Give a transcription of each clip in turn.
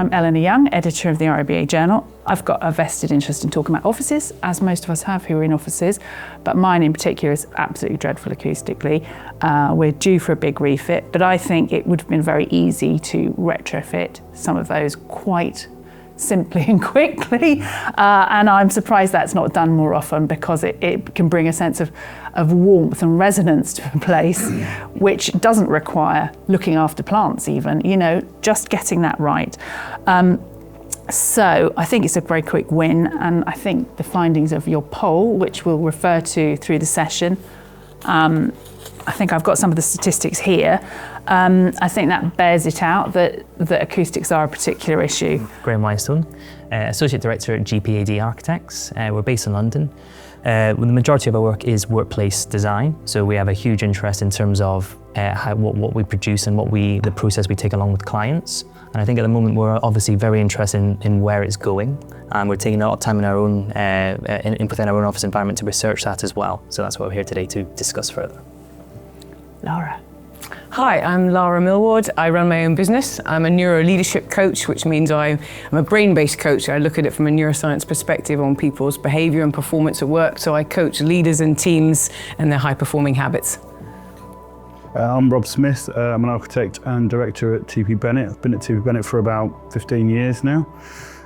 I'm Eleanor Young, editor of the RIBA Journal. I've got a vested interest in talking about offices, as most of us have who are in offices, but mine in particular is absolutely dreadful acoustically. We're due for a big refit, but I think it would have been very easy to retrofit some of those quite simply and quickly, and I'm surprised that's not done more often, because it can bring a sense of warmth and resonance to a place which doesn't require looking after plants even, just getting that right. So I think it's a very quick win, and I think the findings of your poll, which we'll refer to through the session, I think I've got some of the statistics here. I think that bears it out that acoustics are a particular issue. Graham Weinstone, Associate Director at GPAD Architects. We're based in London. The majority of our work is workplace design, so we have a huge interest in terms of what we produce and the process we take along with clients. And I think at the moment we're obviously very interested in where it's going, and we're taking a lot of time in our own, within our own office environment to research that as well. So that's what we're here today to discuss further. Laura. Hi, I'm Lara Millward. I run my own business. I'm a neuro leadership coach, which means I'm a brain-based coach. I look at it from a neuroscience perspective on people's behaviour and performance at work. So I coach leaders and teams and their high-performing habits. I'm Rob Smith. I'm an architect and director at TP Bennett. I've been at TP Bennett for about 15 years now.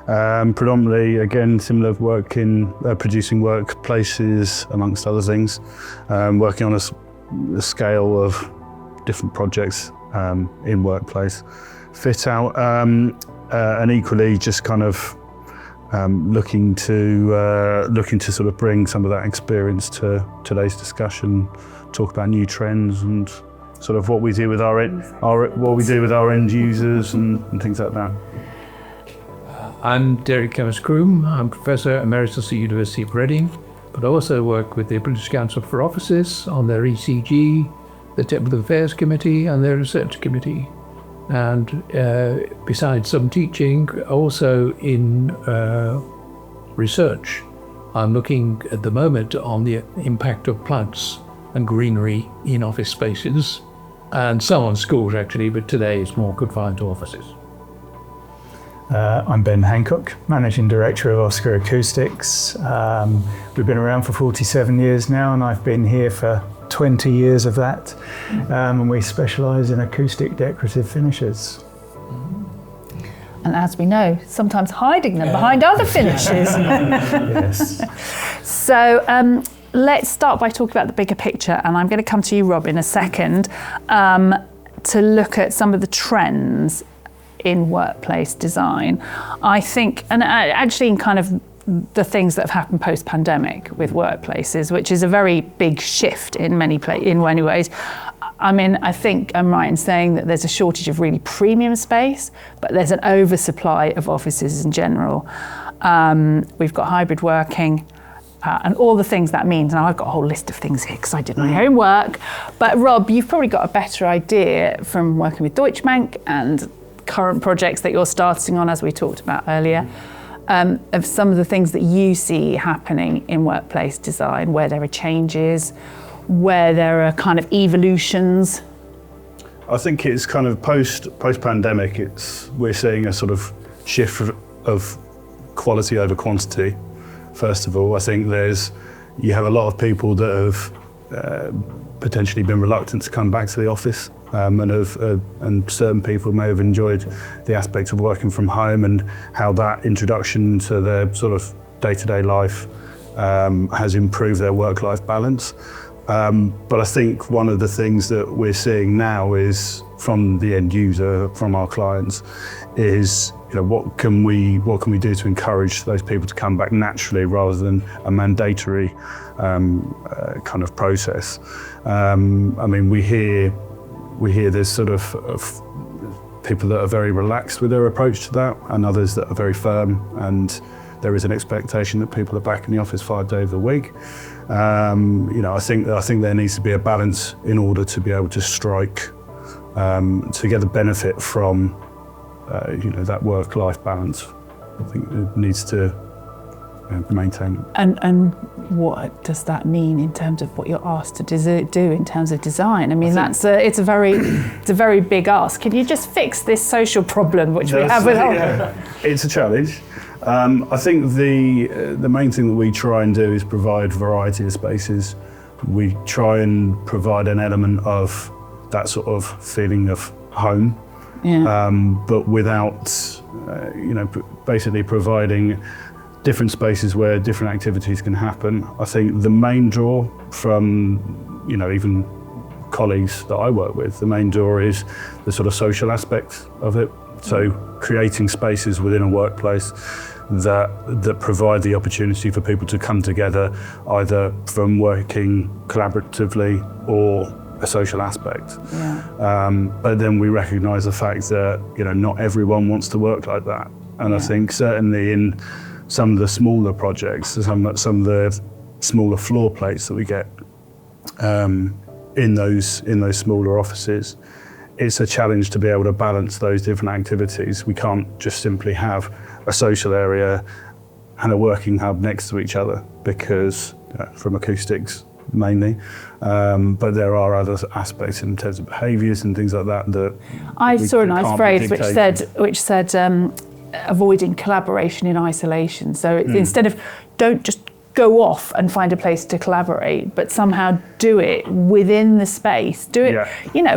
Predominantly, again, similar work in producing workplaces, amongst other things. Working on a scale of different projects in workplace fit out, and equally just kind of looking to sort of bring some of that experience to today's discussion, talk about new trends and sort of what we do with our end users and things like that. I'm Derek Camas-Croom. I'm Professor Emeritus at the University of Reading, but I also work with the British Council for Offices on their ECG, the Technical Affairs Committee and their Research Committee. And besides some teaching, also in research. I'm looking at the moment on the impact of plants and greenery in office spaces, and some on schools actually, but today it's more confined to offices. I'm Ben Hancock, Managing Director of Oscar Acoustics. We've been around for 47 years now, and I've been here for 20 years of that. And we specialise in acoustic decorative finishes. And as we know, sometimes hiding them behind other finishes. Yes. So let's start by talking about the bigger picture, and I'm going to come to you, Rob, in a second, to look at some of the trends in workplace design. I think, and actually in kind of the things that have happened post-pandemic with workplaces, which is a very big shift in many ways. I mean, I think I'm right in saying that there's a shortage of really premium space, but there's an oversupply of offices in general. We've got hybrid working, and all the things that means. And I've got a whole list of things here because I did my homework. But Rob, you've probably got a better idea from working with Deutsche Bank and current projects that you're starting on, as we talked about earlier, of some of the things that you see happening in workplace design, where there are changes, where there are kind of evolutions. I think it's kind of post-pandemic, we're seeing a sort of shift of quality over quantity. First of all, I think you have a lot of people that have potentially been reluctant to come back to the office, and certain people may have enjoyed the aspect of working from home and how that introduction to their sort of day-to-day life has improved their work-life balance. But I think one of the things that we're seeing now is from the end user, from our clients, is what can we do to encourage those people to come back naturally rather than a mandatory kind of process. I mean, we hear there's sort of people that are very relaxed with their approach to that, and others that are very firm, and there is an expectation that people are back in the office 5 days a week. I think there needs to be a balance in order to be able to strike, to get the benefit from that work-life balance. I think it needs to maintain. And what does that mean in terms of what you're asked to do in terms of design? I mean, it's a very big ask. Can you just fix this social problem which we have with It's a challenge. I think the main thing that we try and do is provide variety of spaces. We try and provide an element of that sort of feeling of home, but without, basically providing different spaces where different activities can happen. I think the main draw from, even colleagues that I work with, the main draw is the sort of social aspect of it. So creating spaces within a workplace that provide the opportunity for people to come together, either from working collaboratively or a social aspect. But then we recognise the fact that not everyone wants to work like that, and I think certainly in some of the smaller projects, some of the smaller floor plates that we get in those smaller offices, it's a challenge to be able to balance those different activities. We can't just simply have a social area and a working hub next to each other, because from acoustics mainly, but there are other aspects in terms of behaviours and things like that. I saw a nice phrase which said avoiding collaboration in isolation. So instead of don't just go off and find a place to collaborate, but somehow do it within the space. Do it,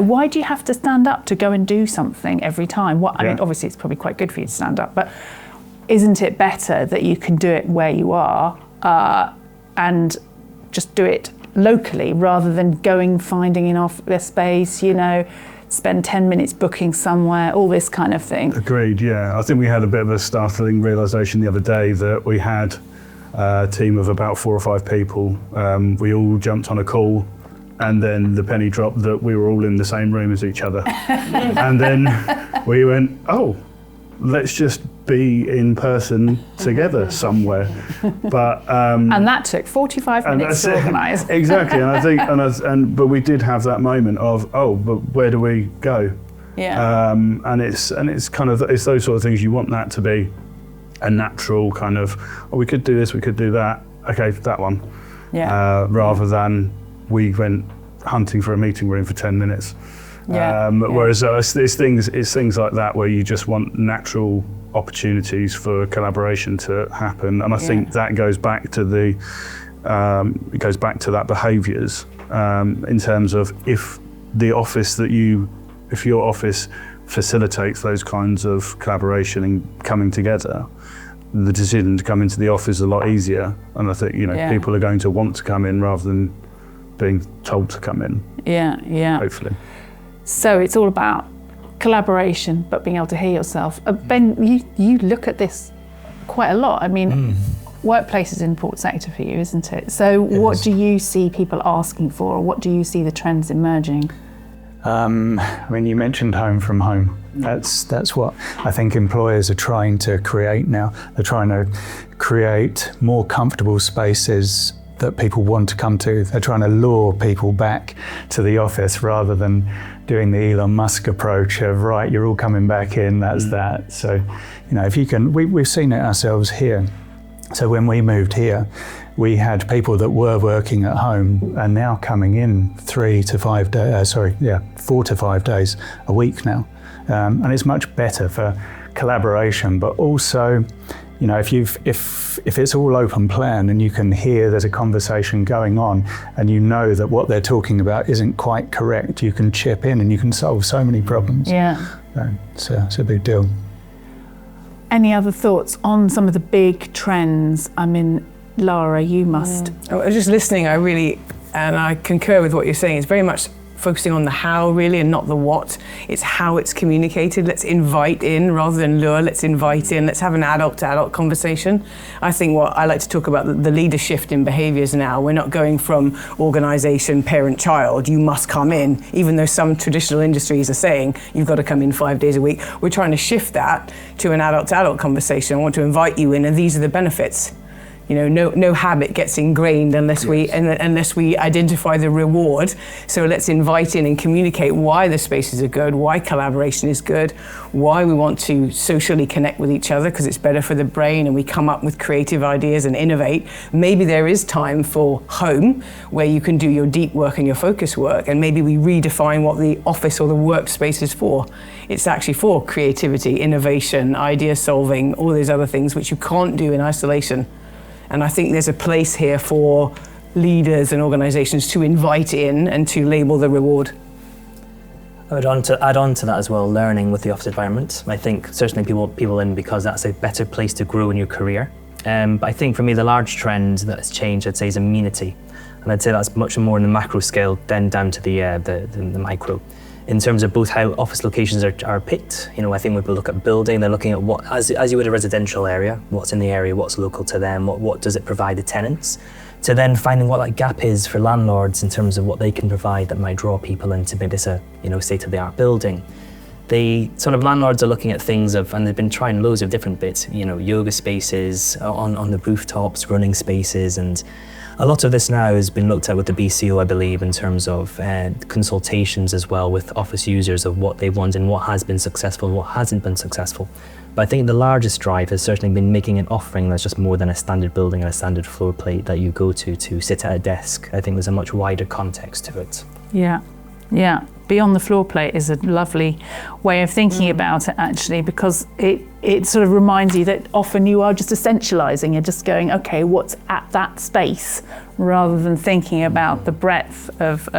why do you have to stand up to go and do something every time? I mean, obviously it's probably quite good for you to stand up, but isn't it better that you can do it where you are and just do it locally rather than finding a space, spend 10 minutes booking somewhere, all this kind of thing? Agreed, yeah. I think we had a bit of a startling realisation the other day that we had a team of about 4 or 5 people. We all jumped on a call, and then the penny dropped that we were all in the same room as each other. And then we went, let's just be in person together somewhere. But and that took 45 minutes to organise. Exactly, and I think, but we did have that moment of, but where do we go? Yeah. And it's kind of, it's those sort of things. You want that to be a natural kind of, we could do this, we could do that. Okay, that one. Yeah. Rather than we went hunting for a meeting room for 10 minutes. Whereas it's things like that where you just want natural opportunities for collaboration to happen, and I think that goes back to that behaviours in terms of if your office facilitates those kinds of collaboration and coming together, the decision to come into the office is a lot easier, and I think people are going to want to come in rather than being told to come in. Yeah. Hopefully. So it's all about collaboration, but being able to hear yourself. Ben, you look at this quite a lot. I mean, workplace is an important sector for you, isn't it? So what do you see people asking for, or what do you see the trends emerging? I mean, you mentioned home from home. That's what I think employers are trying to create now. They're trying to create more comfortable spaces that people want to come to. They're trying to lure people back to the office rather than doing the Elon Musk approach of, right, you're all coming back in, that's that. So, if you can, we've seen it ourselves here. So when we moved here, we had people that were working at home and now coming in 4 to 5 days a week now. And it's much better for collaboration, but also, if it's all open plan and you can hear there's a conversation going on and that what they're talking about isn't quite correct, you can chip in and you can solve so many problems. Yeah. So it's a big deal. Any other thoughts on some of the big trends? I mean, Lara, you must. I was just listening, and I concur with what you're saying. It's very much focusing on the how, really, and not the what. It's how it's communicated. Let's invite in rather than lure. Let's invite in. Let's have an adult-to-adult conversation. I think what I like to talk about, the leader shift in behaviours now. We're not going from organisation, parent-child, you must come in, even though some traditional industries are saying you've got to come in 5 days a week. We're trying to shift that to an adult-to-adult conversation. I want to invite you in, and these are the benefits. no habit gets ingrained unless we identify the reward. So let's invite in and communicate why the spaces are good, why collaboration is good, why we want to socially connect with each other because it's better for the brain, and we come up with creative ideas and innovate. Maybe there is time for home where you can do your deep work and your focus work, and maybe we redefine what the office or the workspace is for. It's actually for creativity, innovation, idea solving, all those other things which you can't do in isolation. And I think there's a place here for leaders and organisations to invite in and to label the reward. I would add on to that as well, learning with the office environment. I think certainly people in because that's a better place to grow in your career. But I think for me the large trend that has changed, I'd say, is amenity. And I'd say that's much more in the macro scale than down to the micro. In terms of both how office locations are picked, I think when people look at building, they're looking at what, as you would a residential area, what's in the area, what's local to them, what does it provide the tenants, to then finding what that gap is for landlords in terms of what they can provide that might draw people into maybe this state-of-the-art building. The sort of landlords are looking at things and they've been trying loads of different bits, yoga spaces on the rooftops, running spaces, and a lot of this now has been looked at with the BCO, I believe, in terms of consultations as well with office users of what they want and what has been successful and what hasn't been successful. But I think the largest drive has certainly been making an offering that's just more than a standard building and a standard floor plate that you go to sit at a desk. I think there's a much wider context to it. Yeah. Beyond the floor plate is a lovely way of thinking about it, actually, because it sort of reminds you that often you are just essentialising. You're just going, okay, what's at that space, rather than thinking about the breadth of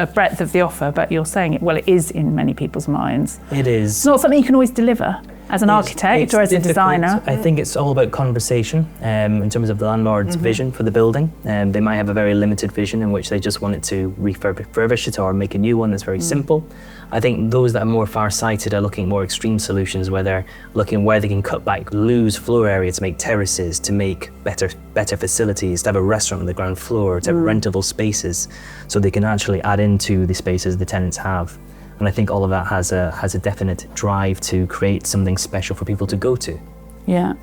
the offer. But you're saying it is in many people's minds. It is. It's not something you can always deliver as an architect or as a designer. I think it's all about conversation in terms of the landlord's vision for the building. They might have a very limited vision in which they just want it to refurbish it or make a new one that's very simple. I think those that are more far-sighted are looking at more extreme solutions where they're looking where they can cut back, lose floor area to make terraces, to make better facilities, to have a restaurant on the ground floor, to have rentable spaces, so they can actually add into the spaces the tenants have. And I think all of that has a definite drive to create something special for people to go to. Yeah.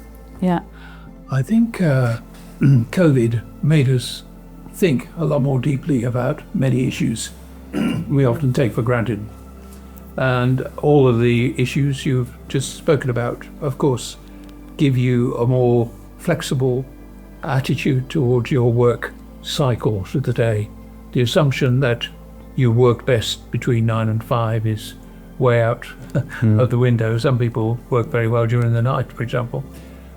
I think COVID made us think a lot more deeply about many issues we often take for granted. And all of the issues you've just spoken about, of course, give you a more flexible attitude towards your work cycle for the day. The assumption that you work best between 9 and 5 is way out of the window. Some people work very well during the night, for example.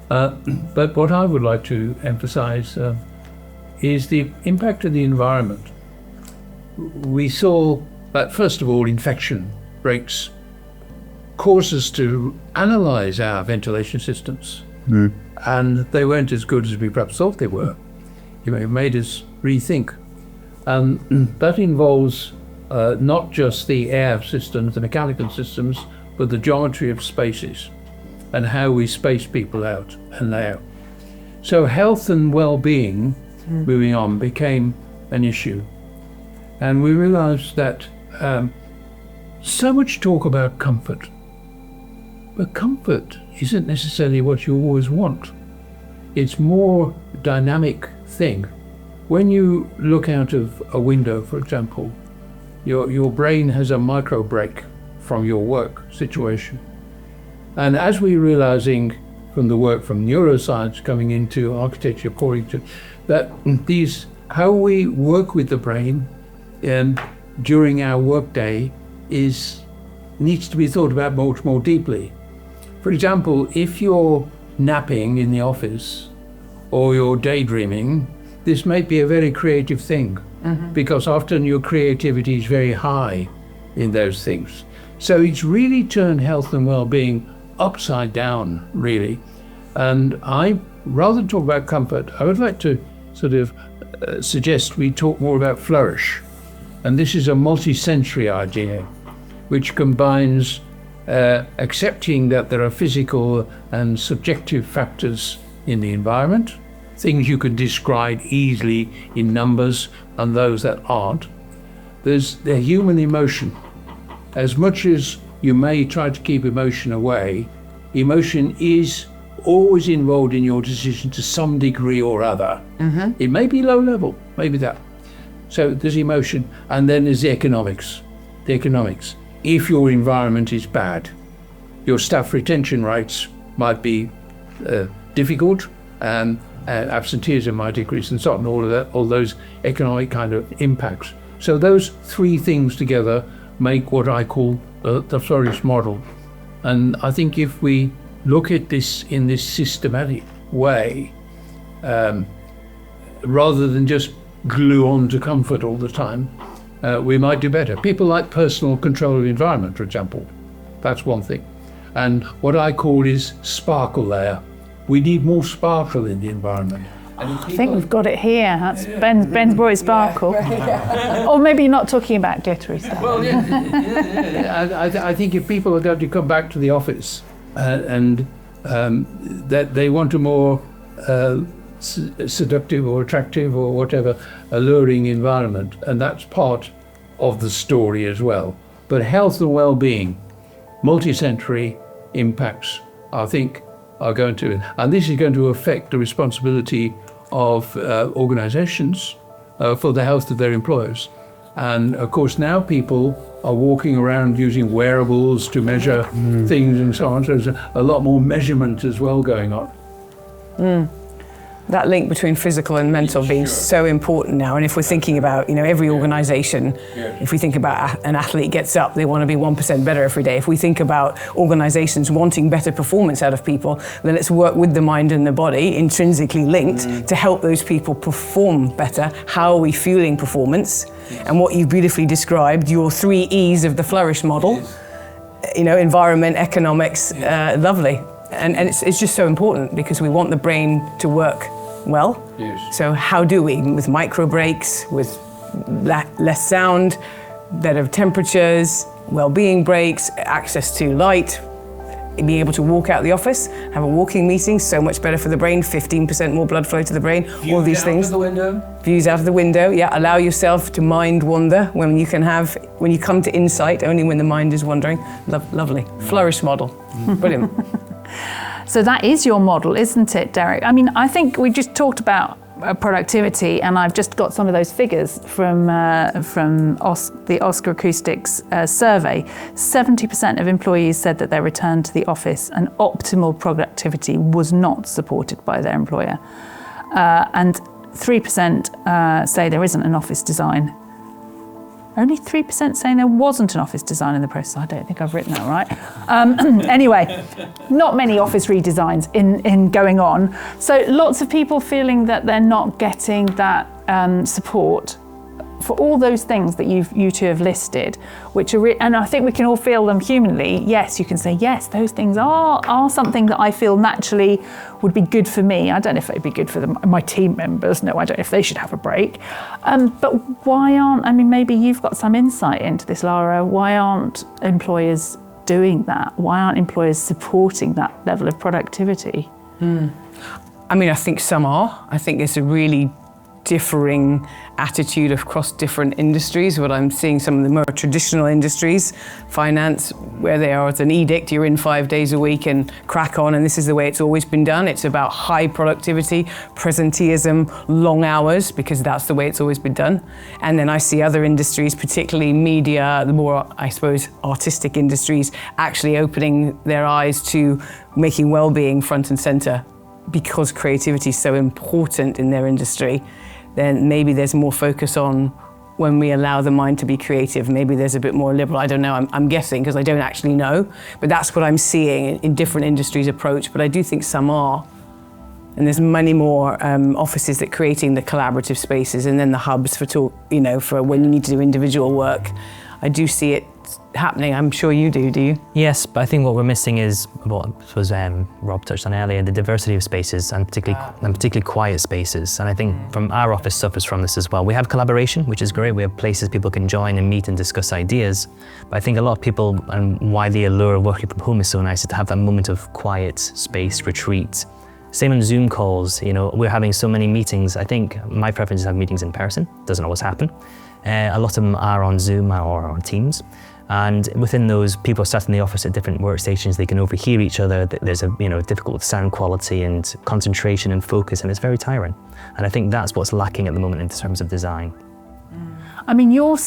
But what I would like to emphasize is the impact of the environment. We saw that, first of all, infection rates caused us to analyze our ventilation systems. And they weren't as good as we perhaps thought they were. It made us rethink. And that involves not just the air systems, the mechanical systems, but the geometry of spaces and how we space people out and layout. So health and well-being, moving on, became an issue. And we realized that so much talk about comfort, but comfort isn't necessarily what you always want. It's more dynamic thing. When you look out of a window, for example, your brain has a micro break from your work situation. And as we're realizing from the work from neuroscience coming into architecture, pouring to that how we work with the brain during our workday needs to be thought about much more deeply. For example, if you're napping in the office or you're daydreaming, this may be a very creative thing because often your creativity is very high in those things. So it's really turned health and well-being upside down, really. And rather than talk about comfort, I would like to sort of suggest we talk more about flourish. And this is a multi-sensory idea, which combines accepting that there are physical and subjective factors in the environment, things you can describe easily in numbers, and those that aren't. There's the human emotion. As much as you may try to keep emotion away, emotion is always involved in your decision to some degree or other. It may be low level, maybe that. So there's emotion, and then there's the economics. The economics. If your environment is bad, your staff retention rates might be difficult, and absenteeism might decrease, and so on, all of that, all those economic kind of impacts. So those three things together make what I call the flourish model. And I think if we look at this in this systematic way, rather than just glue on to comfort all the time, we might do better. People like personal control of the environment, for example. That's one thing. And what I call is sparkle layer. We need more sparkle in the environment. I think we've got it here. That's Ben's brought his sparkle. Or maybe you're not talking about glittery stuff. Well, I think if people are going to come back to the office and that they want a more seductive or attractive or whatever, alluring environment, and that's part of the story as well. But health and well-being, multi-sensory impacts, I think, are going to, and this is going to affect the responsibility of organizations for the health of their employees. And of course now people are walking around using wearables to measure things and so on, so there's a lot more measurement as well going on. That link between physical and mental being so important now. And if we're thinking about, every organisation, if we think about an athlete gets up, they want to be 1% better every day. If we think about organisations wanting better performance out of people, then let's work with the mind and the body, intrinsically linked, to help those people perform better. How are we fueling performance? And what you've beautifully described, your 3 E's of the flourish model, environment, economics, lovely. And it's just so important because we want the brain to work well. Yes. So how do we? With micro breaks, with less sound, better temperatures, well-being breaks, access to light, being able to walk out the office, have a walking meeting, so much better for the brain, 15% more blood flow to the brain, all these things. Views out of the window. Views out of the window, yeah. Allow yourself to mind wander when you come to insight, only when the mind is wandering. Lovely. Flourish model. Brilliant. So that is your model, isn't it, Derek? I mean, I think we just talked about productivity, and I've just got some of those figures from the Oscar Acoustics survey. 70% of employees said that their return to the office and optimal productivity was not supported by their employer. And 3% say there isn't an office design. Only 3% saying there wasn't an office design in the process. I don't think I've written that right. Anyway, not many office redesigns in going on. So lots of people feeling that they're not getting that support for all those things that you two have listed, which are, and I think we can all feel them humanly. Yes, you can say, yes, those things are something that I feel naturally would be good for me. I don't know if it'd be good for my team members. No, I don't know if they should have a break. But why aren't, maybe you've got some insight into this, Lara, why aren't employers doing that? Why aren't employers supporting that level of productivity? I think some are. I think it's a really differing attitude across different industries. What I'm seeing, some of the more traditional industries, finance, where they are, it's an edict, you're in 5 days a week and crack on, and this is the way it's always been done. It's about high productivity, presenteeism, long hours, because that's the way it's always been done. And then I see other industries, particularly media, the more, I suppose, artistic industries, actually opening their eyes to making well-being front and center, because creativity is so important in their industry. Then maybe there's more focus on when we allow the mind to be creative. Maybe there's a bit more liberal. I don't know, I'm guessing because I don't actually know. But that's what I'm seeing in different industries approach. But I do think some are. And there's many more offices that are creating the collaborative spaces and then the hubs for for when you need to do individual work. I do see it happening. I'm sure you do you? Yes, but I think what we're missing is what was Rob touched on earlier, the diversity of spaces and particularly quiet spaces. And I think from our office suffers from this as well. We have collaboration, which is great. We have places people can join and meet and discuss ideas. But I think a lot of people, and why the allure of working from home is so nice, is to have that moment of quiet space, retreat. Same on Zoom calls, we're having so many meetings. I think my preference is to have meetings in person. Doesn't always happen. A lot of them are on Zoom or on Teams. And within those, people are sat in the office at different workstations, they can overhear each other, there's a difficult sound quality and concentration and focus, and it's very tiring. And I think that's what's lacking at the moment in terms of design. I mean, you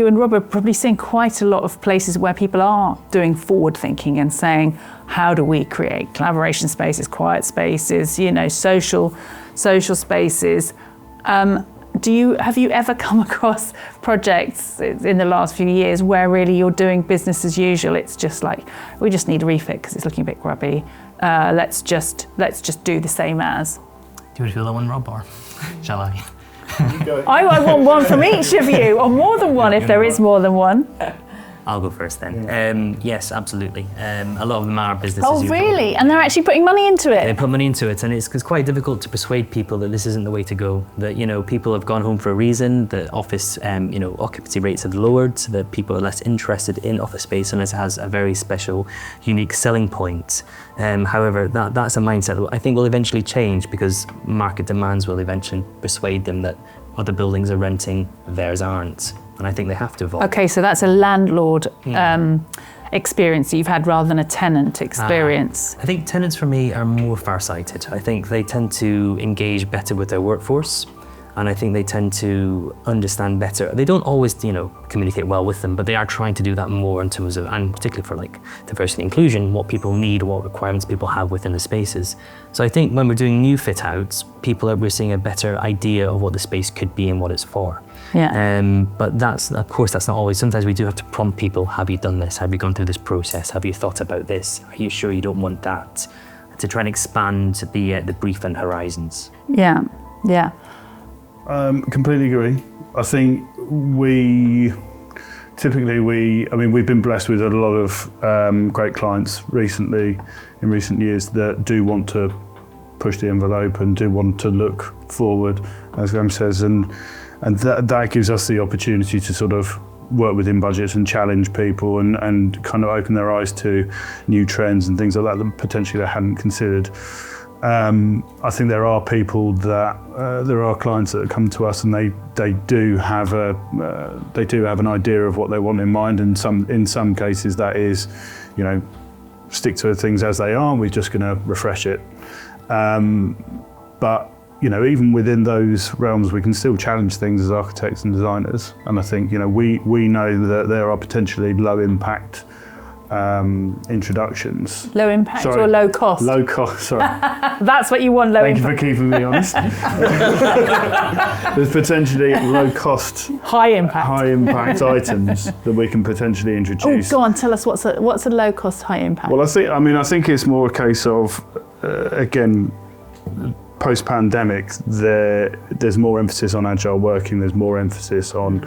and Rob are probably seeing quite a lot of places where people are doing forward thinking and saying, how do we create collaboration spaces, quiet spaces, social spaces. Have you ever come across projects in the last few years where really you're doing business as usual? It's just like, we just need a refit because it's looking a bit grubby. Let's just do the same as. Do you want to feel that one, Rob, or shall I? I want one from each of you, or more than one if there is more than one. I'll go first then. Yes, absolutely. A lot of them are business Oh, as usual. really? And they're actually putting money into it? They put money into it, and it's quite difficult to persuade people that this isn't the way to go. That people have gone home for a reason. That office, occupancy rates have lowered, so that people are less interested in office space unless it has a very special, unique selling point. However, that's a mindset that I think will eventually change because market demands will eventually persuade them that other buildings are renting, theirs aren't. And I think they have to evolve. Okay, so that's a landlord experience that you've had rather than a tenant experience. I think tenants for me are more far-sighted. I think they tend to engage better with their workforce, and I think they tend to understand better. They don't always, communicate well with them, but they are trying to do that more in terms of, and particularly for like diversity and inclusion, what people need, what requirements people have within the spaces. So I think when we're doing new fit outs, we're seeing a better idea of what the space could be and what it's for. Yeah. But that's not always. Sometimes we do have to prompt people. Have you done this? Have you gone through this process? Have you thought about this? Are you sure you don't want that? To try and expand the brief and horizons. Yeah. Completely agree. I think we've been blessed with a lot of great clients in recent years that do want to push the envelope and do want to look forward, as Graham says, and that gives us the opportunity to sort of work within budgets and challenge people and kind of open their eyes to new trends and things like that potentially they hadn't considered. I think there are clients that come to us and they do have an idea of what they want in mind, and in some cases that is, stick to things as they are. We're just going to refresh it, but even within those realms, we can still challenge things as architects and designers. And I think we know that there are potentially low impact introductions. Low impact or low cost? Low cost, sorry. That's what you want, low impact. Thank you for keeping me honest. There's potentially low cost, high impact items that we can potentially introduce. Oh, go on, tell us what's a low cost, high impact? Well, I think it's more a case of, again, post-pandemic, there's more emphasis on agile working, there's more emphasis on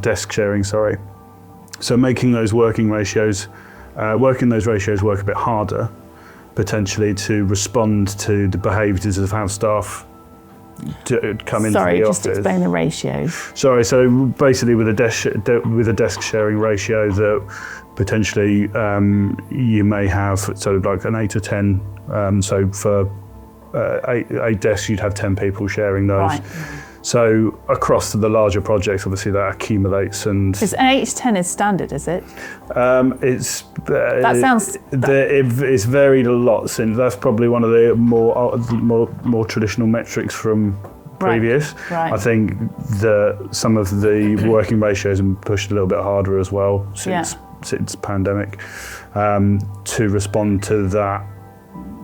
desk sharing, sorry. So making those working ratios work a bit harder, potentially, to respond to the behaviours of how staff come into the office. Sorry, just explain the ratios. Sorry, so basically with a desk sharing ratio that potentially you may have sort of like an 8 or 10. So for 8 desks, you'd have 10 people sharing those. Right. So across the larger projects, obviously that accumulates, and Is an 8 to 10 is standard, is it? That sounds. It's varied a lot since. That's probably one of the more traditional metrics from previous. Right. I think some of the working ratios have been pushed a little bit harder as well since pandemic, to respond to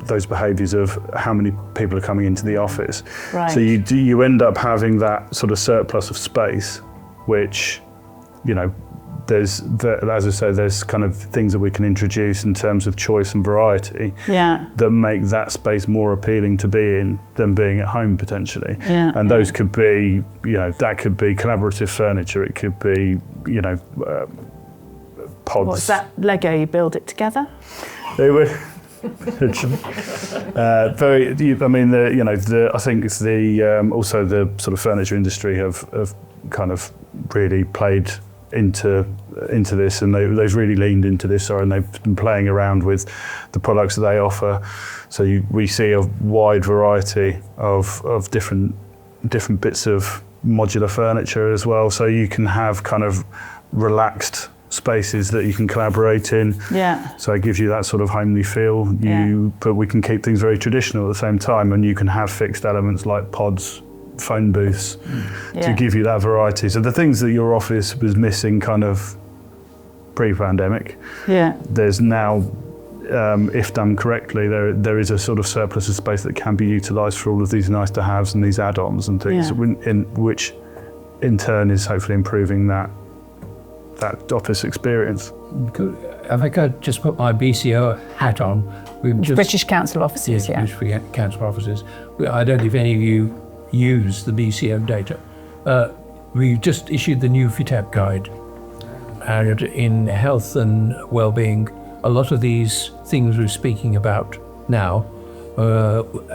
those behaviours of how many people are coming into the office. Right. So you end up having that sort of surplus of space, which, there's, as I say, there's kind of things that we can introduce in terms of choice and variety that make that space more appealing to be in than being at home potentially. Yeah. And those could be, that could be collaborative furniture, it could be, pods. What's that, Lego, you build it together? They would. I think it's also the sort of furniture industry have kind of really played into this, and they've really leaned into this, and they've been playing around with the products that they offer. So we see a wide variety of different bits of modular furniture as well. So you can have kind of relaxed spaces that you can collaborate in. Yeah. So it gives you that sort of homely feel. But we can keep things very traditional at the same time, and you can have fixed elements like pods, phone booths, to give you that variety. So the things that your office was missing kind of pre-pandemic, there's now, if done correctly, there is a sort of surplus of space that can be utilised for all of these nice to haves and these add-ons and things, which in turn is hopefully improving that office experience. If I could just put my BCO hat on. British Council offices, British Council offices. I don't know if any of you use the BCO data. We've just issued the new FITAB guide. And in health and well-being, a lot of these things we're speaking about now,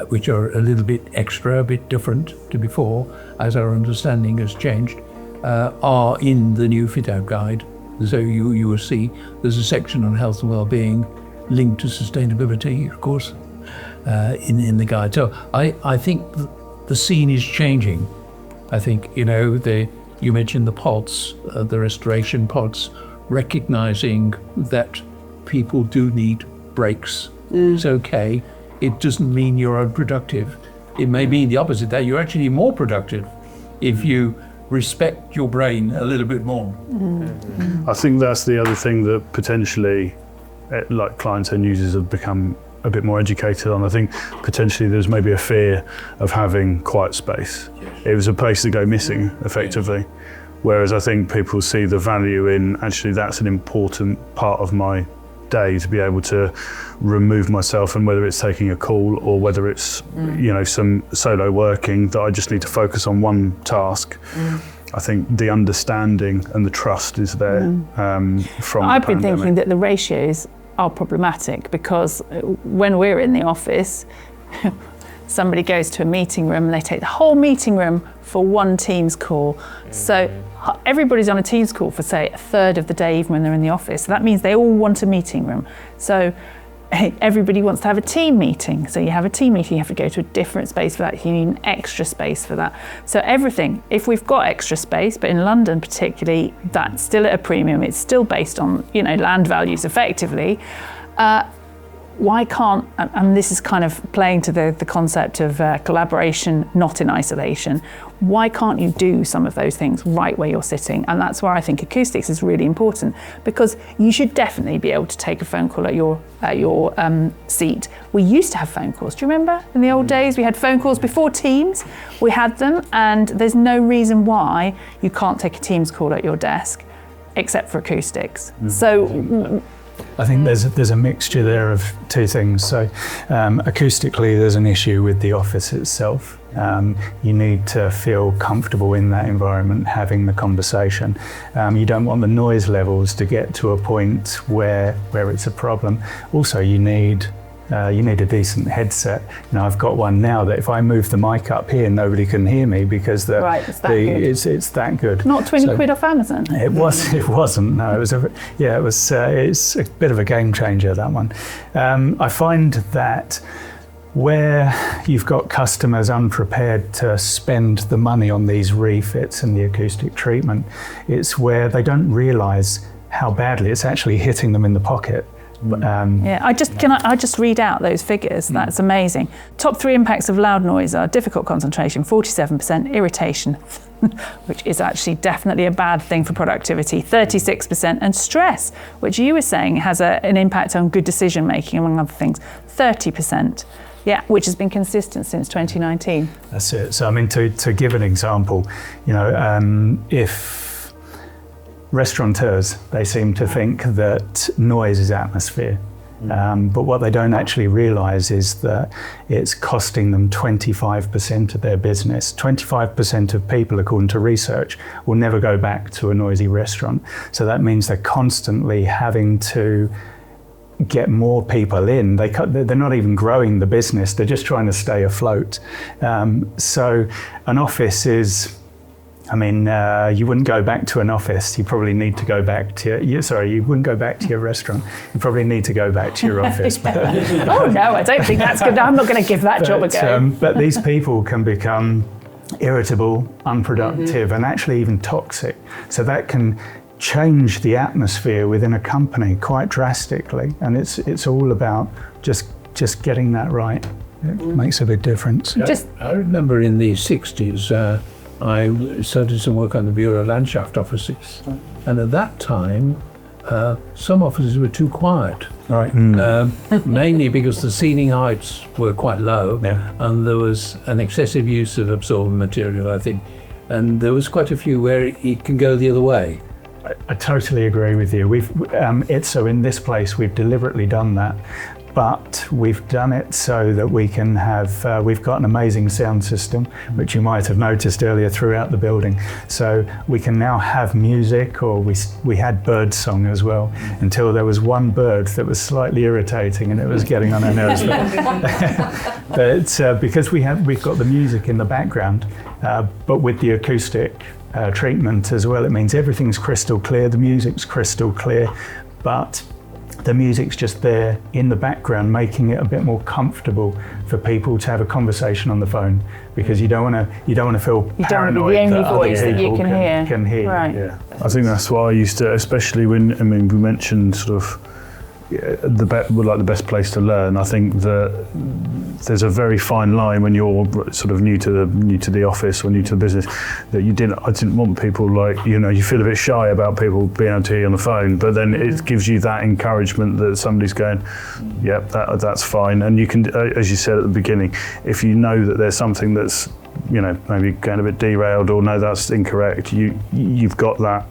which are a little bit extra, a bit different to before, as our understanding has changed, are in the new FITAB guide. So you will see there's a section on health and well-being linked to sustainability, of course, in the guide. So I think the scene is changing. I think, you mentioned the pods, the restoration pods, recognizing that people do need breaks. It's okay. It doesn't mean you're unproductive. It may mean the opposite, that you're actually more productive if you respect your brain a little bit more. I think that's the other thing that potentially, like clients and users have become a bit more educated on. I think potentially there's maybe a fear of having quiet space. It was a place to go missing, effectively. Whereas I think people see the value in, actually that's an important part of my day, to be able to remove myself, and whether it's taking a call or whether it's some solo working, that I just need to focus on one task. I think the understanding and the trust is there from I've been thinking that the ratios are problematic, because when we're in the office, somebody goes to a meeting room and they take the whole meeting room for one Teams call. So everybody's on a Teams call for, say, a third of the day, even when they're in the office. So that means they all want a meeting room. So everybody wants to have a team meeting. So you have a team meeting, you have to go to a different space for that. You need an extra space for that. So everything, if we've got extra space, but in London particularly, that's still at a premium. It's still based on, land values effectively. Why can't, and this is kind of playing to the concept of collaboration, not in isolation, why can't you do some of those things right where you're sitting? And that's where I think acoustics is really important, because you should definitely be able to take a phone call at your seat. We used to have phone calls. Do you remember? In the old days, we had phone calls before Teams. We had them, and there's no reason why you can't take a Teams call at your desk, except for acoustics. So I think there's a mixture there of two things. So acoustically, there's an issue with the office itself. You need to feel comfortable in that environment, having the conversation. You don't want the noise levels to get to a point where it's a problem. Also, you need a decent headset. I've got one now that if I move the mic up here, nobody can hear me, because it's that good. Not 20 quid off Amazon. It wasn't. No, it's a bit of a game changer, that one. I find that where you've got customers unprepared to spend the money on these refits and the acoustic treatment, it's where they don't realise how badly it's actually hitting them in the pocket. I just read out those figures. That's amazing. Top 3 impacts of loud noise are difficult concentration, 47%, irritation, which is actually definitely a bad thing for productivity, 36%, and stress, which you were saying has an impact on good decision making, among other things, 30%. Yeah, which has been consistent since 2019. That's it. So to give an example, if restaurateurs, they seem to think that noise is atmosphere. But what they don't actually realise is that it's costing them 25% of their business. 25% of people, according to research, will never go back to a noisy restaurant. So that means they're constantly having to get more people in. They're not even growing the business, they're just trying to stay afloat. So an office is, you wouldn't go back to an office. You probably need to go back to you wouldn't go back to your restaurant. You probably need to go back to your office. Oh no, I don't think that's good. I'm not going to give that job a go. But these people can become irritable, unproductive, and actually even toxic. So that can change the atmosphere within a company quite drastically, and it's all about just getting that right. It makes a big difference. I remember in the 60s, I started some work on the Bureau Landschaft offices, and at that time, some offices were too quiet. Right. Mainly because the ceiling heights were quite low, and there was an excessive use of absorbent material, I think, and there was quite a few where it can go the other way. I totally agree with you. So in this place we've deliberately done that, but we've done it so that we can have, we've got an amazing sound system, which you might have noticed earlier throughout the building. So we can now have music, or we had bird song as well, until there was one bird that was slightly irritating and it was getting on our nerves. But because we've got the music in the background, but with the acoustic treatment as well, it means everything's crystal clear, the music's crystal clear, but the music's just there in the background, making it a bit more comfortable for people to have a conversation on the phone, because you don't want to feel paranoid. The only that voice other that you people can hear. Right. Yeah, I think that's why I used to, especially when we mentioned sort of the best place to learn. I think that there's a very fine line when you're sort of new to the office or new to the business, that I didn't want people you feel a bit shy about people being able to hear you on the phone, but then it gives you that encouragement that somebody's going, yep, that's fine. And you can, as you said at the beginning, if you know that there's something that's maybe going a bit derailed, or no, that's incorrect, you've got that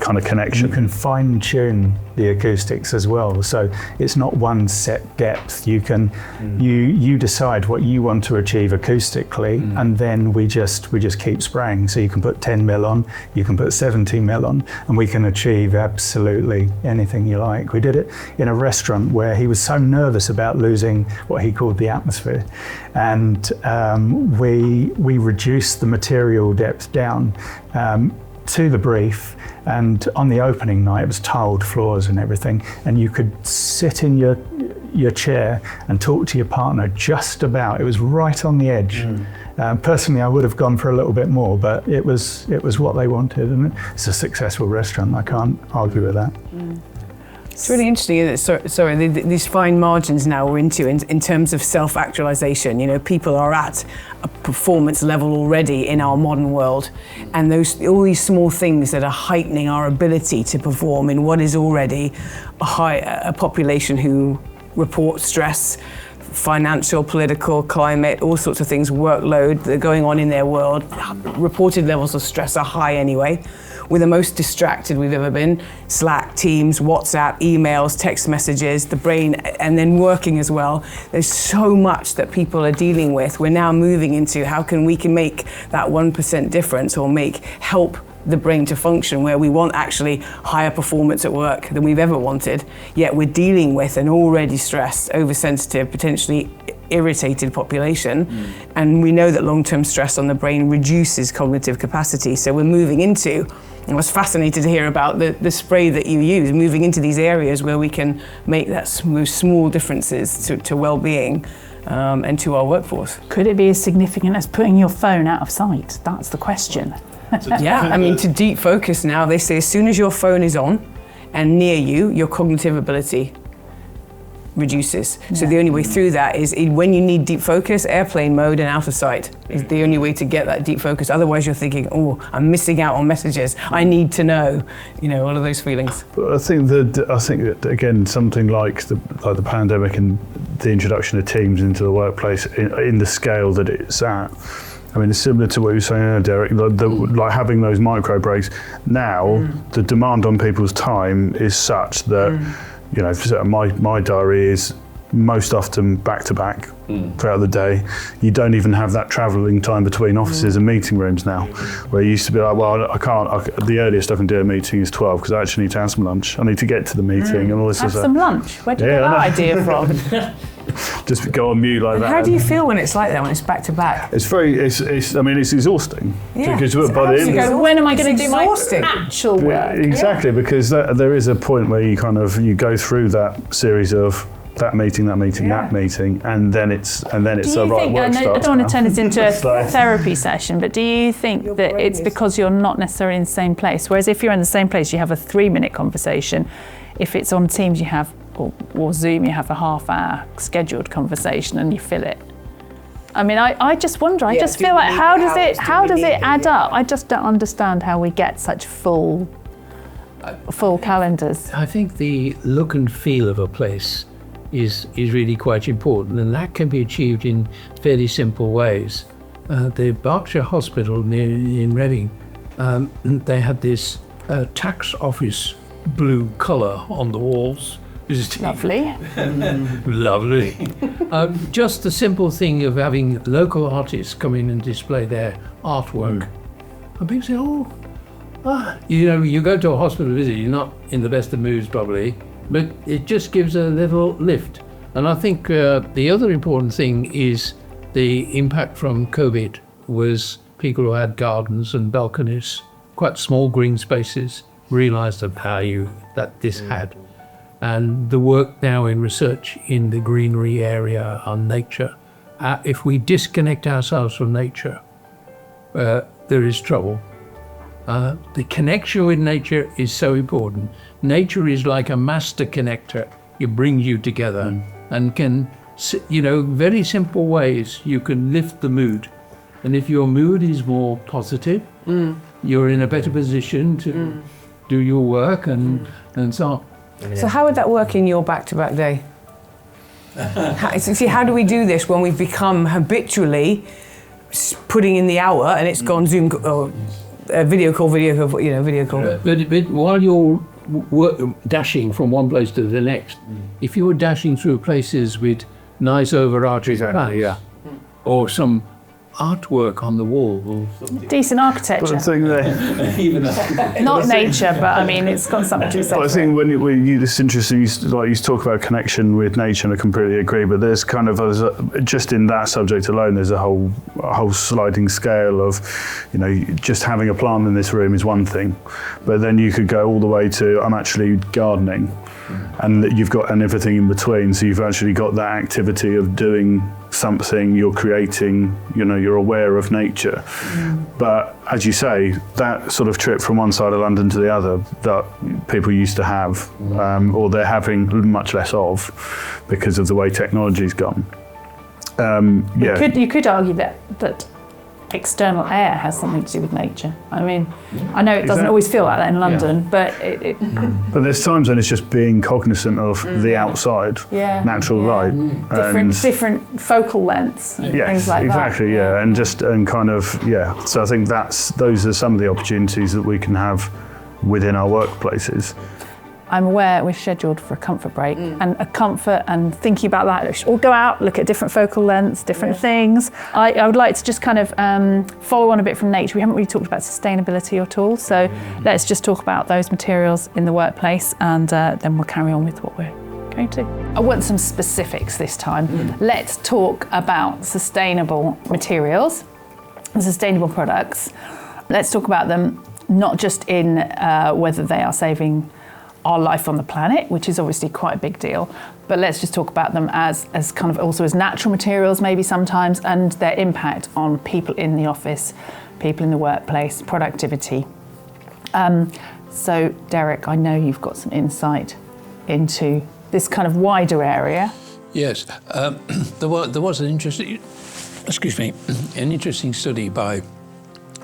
kind of connection. You can fine tune the acoustics as well, so it's not one set depth. You can you decide what you want to achieve acoustically, and then we just keep spraying. So you can put 10 mil on, you can put 70 mil on, and we can achieve absolutely anything you like. We did it in a restaurant where he was so nervous about losing what he called the atmosphere, and we reduced the material depth down to the brief, and on the opening night it was tiled floors and everything, and you could sit in your chair and talk to your partner it was right on the edge. Personally, I would have gone for a little bit more, but it was what they wanted, and it's a successful restaurant. I can't argue with that. It's really interesting, isn't it? These fine margins now we're into in terms of self-actualization. People are at a performance level already in our modern world, and all these small things that are heightening our ability to perform in what is already a population who report stress, financial, political, climate, all sorts of things, workload that are going on in their world. Reported levels of stress are high anyway. We're the most distracted we've ever been. Slack, Teams, WhatsApp, emails, text messages, the brain, and then working as well. There's so much that people are dealing with. We're now moving into how we can make that 1% difference, or help the brain to function, where we want actually higher performance at work than we've ever wanted, yet we're dealing with an already stressed, oversensitive, potentially irritated population, and we know that long-term stress on the brain reduces cognitive capacity. So we're moving into, I was fascinated to hear about the spray that you use, moving into these areas where we can make those small differences to well-being and to our workforce. Could it be as significant as putting your phone out of sight? That's the question. Yeah, to deep focus now, they say as soon as your phone is on and near you, your cognitive ability reduces. So the only way through that is when you need deep focus, airplane mode and out of sight is the only way to get that deep focus. Otherwise you're thinking, I'm missing out on messages, I need to know, all of those feelings. But I think that again, something like the pandemic and the introduction of Teams into the workplace in the scale that it's at, it's similar to what you were saying, Derek, like having those micro breaks. Now, the demand on people's time is such that, my diary is most often back to back throughout the day. You don't even have that travelling time between offices and meeting rooms now, where you used to be like, well, I can't, the earliest I can do a meeting is 12 because I actually need to have some lunch. I need to get to the meeting and all this. Have some lunch? Where did you get that idea from? Just go on mute like that. How do you feel when it's like that, when it's back to back? It's exhausting. Yeah. Because by the end, when am I going to do my actual work? Exactly, because there is a point where you go through that series of that meeting, and then it's Do you think, work I starts don't want now. to turn this into a So- therapy session, but do you think that it's because you're not necessarily in the same place? Whereas if you're in the same place, you have a 3-minute conversation. If it's on Teams, you have, or Zoom, you have a half-hour scheduled conversation and you fill it. I mean, I just wonder, I just feel like, how does it add up? I just don't understand how we get such full calendars. I think the look and feel of a place is really quite important, and that can be achieved in fairly simple ways. The Berkshire Hospital in Reading, they had this tax office blue colour on the walls. Lovely. Lovely. Just the simple thing of having local artists come in and display their artwork. And people say, you go to a hospital visit, you're not in the best of moods probably, but it just gives a little lift. And I think the other important thing is the impact from COVID was people who had gardens and balconies, quite small green spaces, realised the value that this had. And the work now in research in the greenery area on nature, if we disconnect ourselves from nature, there is trouble. The connection with nature is so important. Nature is like a master connector. It brings you together and can, very simple ways you can lift the mood. And if your mood is more positive, you're in a better position to do your work and so on. So how would that work in your back-to-back day? How do we do this when we've become habitually putting in the hour and it's gone Zoom or video call? But while you're dashing from one place to the next, if you were dashing through places with nice overarching plans, or some artwork on the wall. Decent architecture. Not nature, but I mean, it's got something to say. But I think when you this is interesting, you talk about connection with nature, and I completely agree. But there's just in that subject alone, there's a whole sliding scale of, just having a plant in this room is one thing, but then you could go all the way to I'm actually gardening, and you've got everything in between. So you've actually got that activity of doing something, you're creating, you're aware of nature. But as you say, that sort of trip from one side of London to the other that people used to have, or they're having much less of because of the way technology's gone. You could argue that external air has something to do with nature. I mean, I know it doesn't always feel like that in London, but it But there's times when it's just being cognizant of the outside, natural light, different focal lengths, things like exactly, that. So I think those are some of the opportunities that we can have within our workplaces. I'm aware we're scheduled for a comfort break, and a comfort and thinking about that, we'll go out, look at different focal lengths, different things. I would like to just kind of follow on a bit from nature. We haven't really talked about sustainability at all, so let's just talk about those materials in the workplace, and then we'll carry on with what we're going to. I want some specifics this time. Let's talk about sustainable materials and sustainable products. Let's talk about them not just in whether they are saving our life on the planet, which is obviously quite a big deal, but let's just talk about them as kind of also as natural materials maybe sometimes, and their impact on people in the office, people in the workplace, productivity. So Derek, I know you've got some insight into this kind of wider area. Yes, there was an interesting study by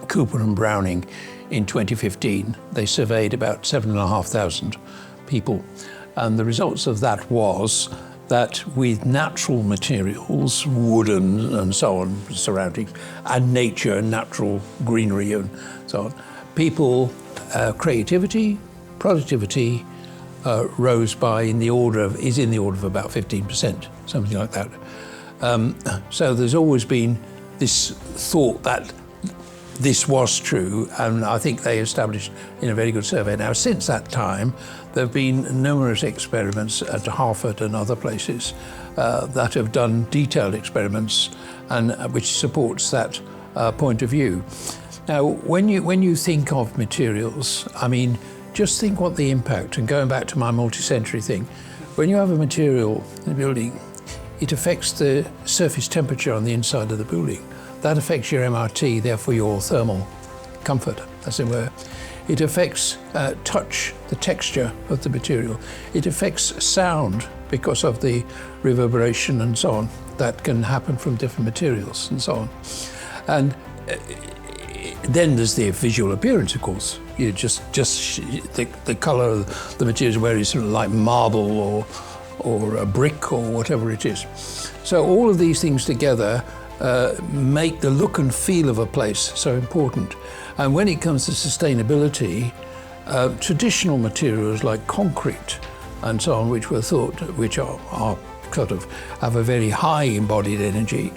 Cooper and Browning in 2015. They surveyed about 7,500 people, and the results of that was that with natural materials, wooden and so on, surroundings, and nature and natural greenery and so on, people, creativity, productivity rose by in the order of about 15%, something like that. So there's always been this thought that this was true, and I think they established in a very good survey. Now, since that time, there have been numerous experiments at Harvard and other places that have done detailed experiments, and which supports that point of view. Now, when you think of materials, I mean, just think what the impact, and going back to my multi-sensory thing, when you have a material in a building, it affects the surface temperature on the inside of the building. That affects your MRT, therefore your thermal comfort, as it were. It affects touch, the texture of the material. It affects sound because of the reverberation and so on that can happen from different materials and so on. And then there's the visual appearance, of course. You just the colour of the materials, where it's sort of like marble or a brick or whatever it is. So all of these things together make the look and feel of a place so important. And when it comes to sustainability, traditional materials like concrete and so on, which are sort of have a very high embodied energy,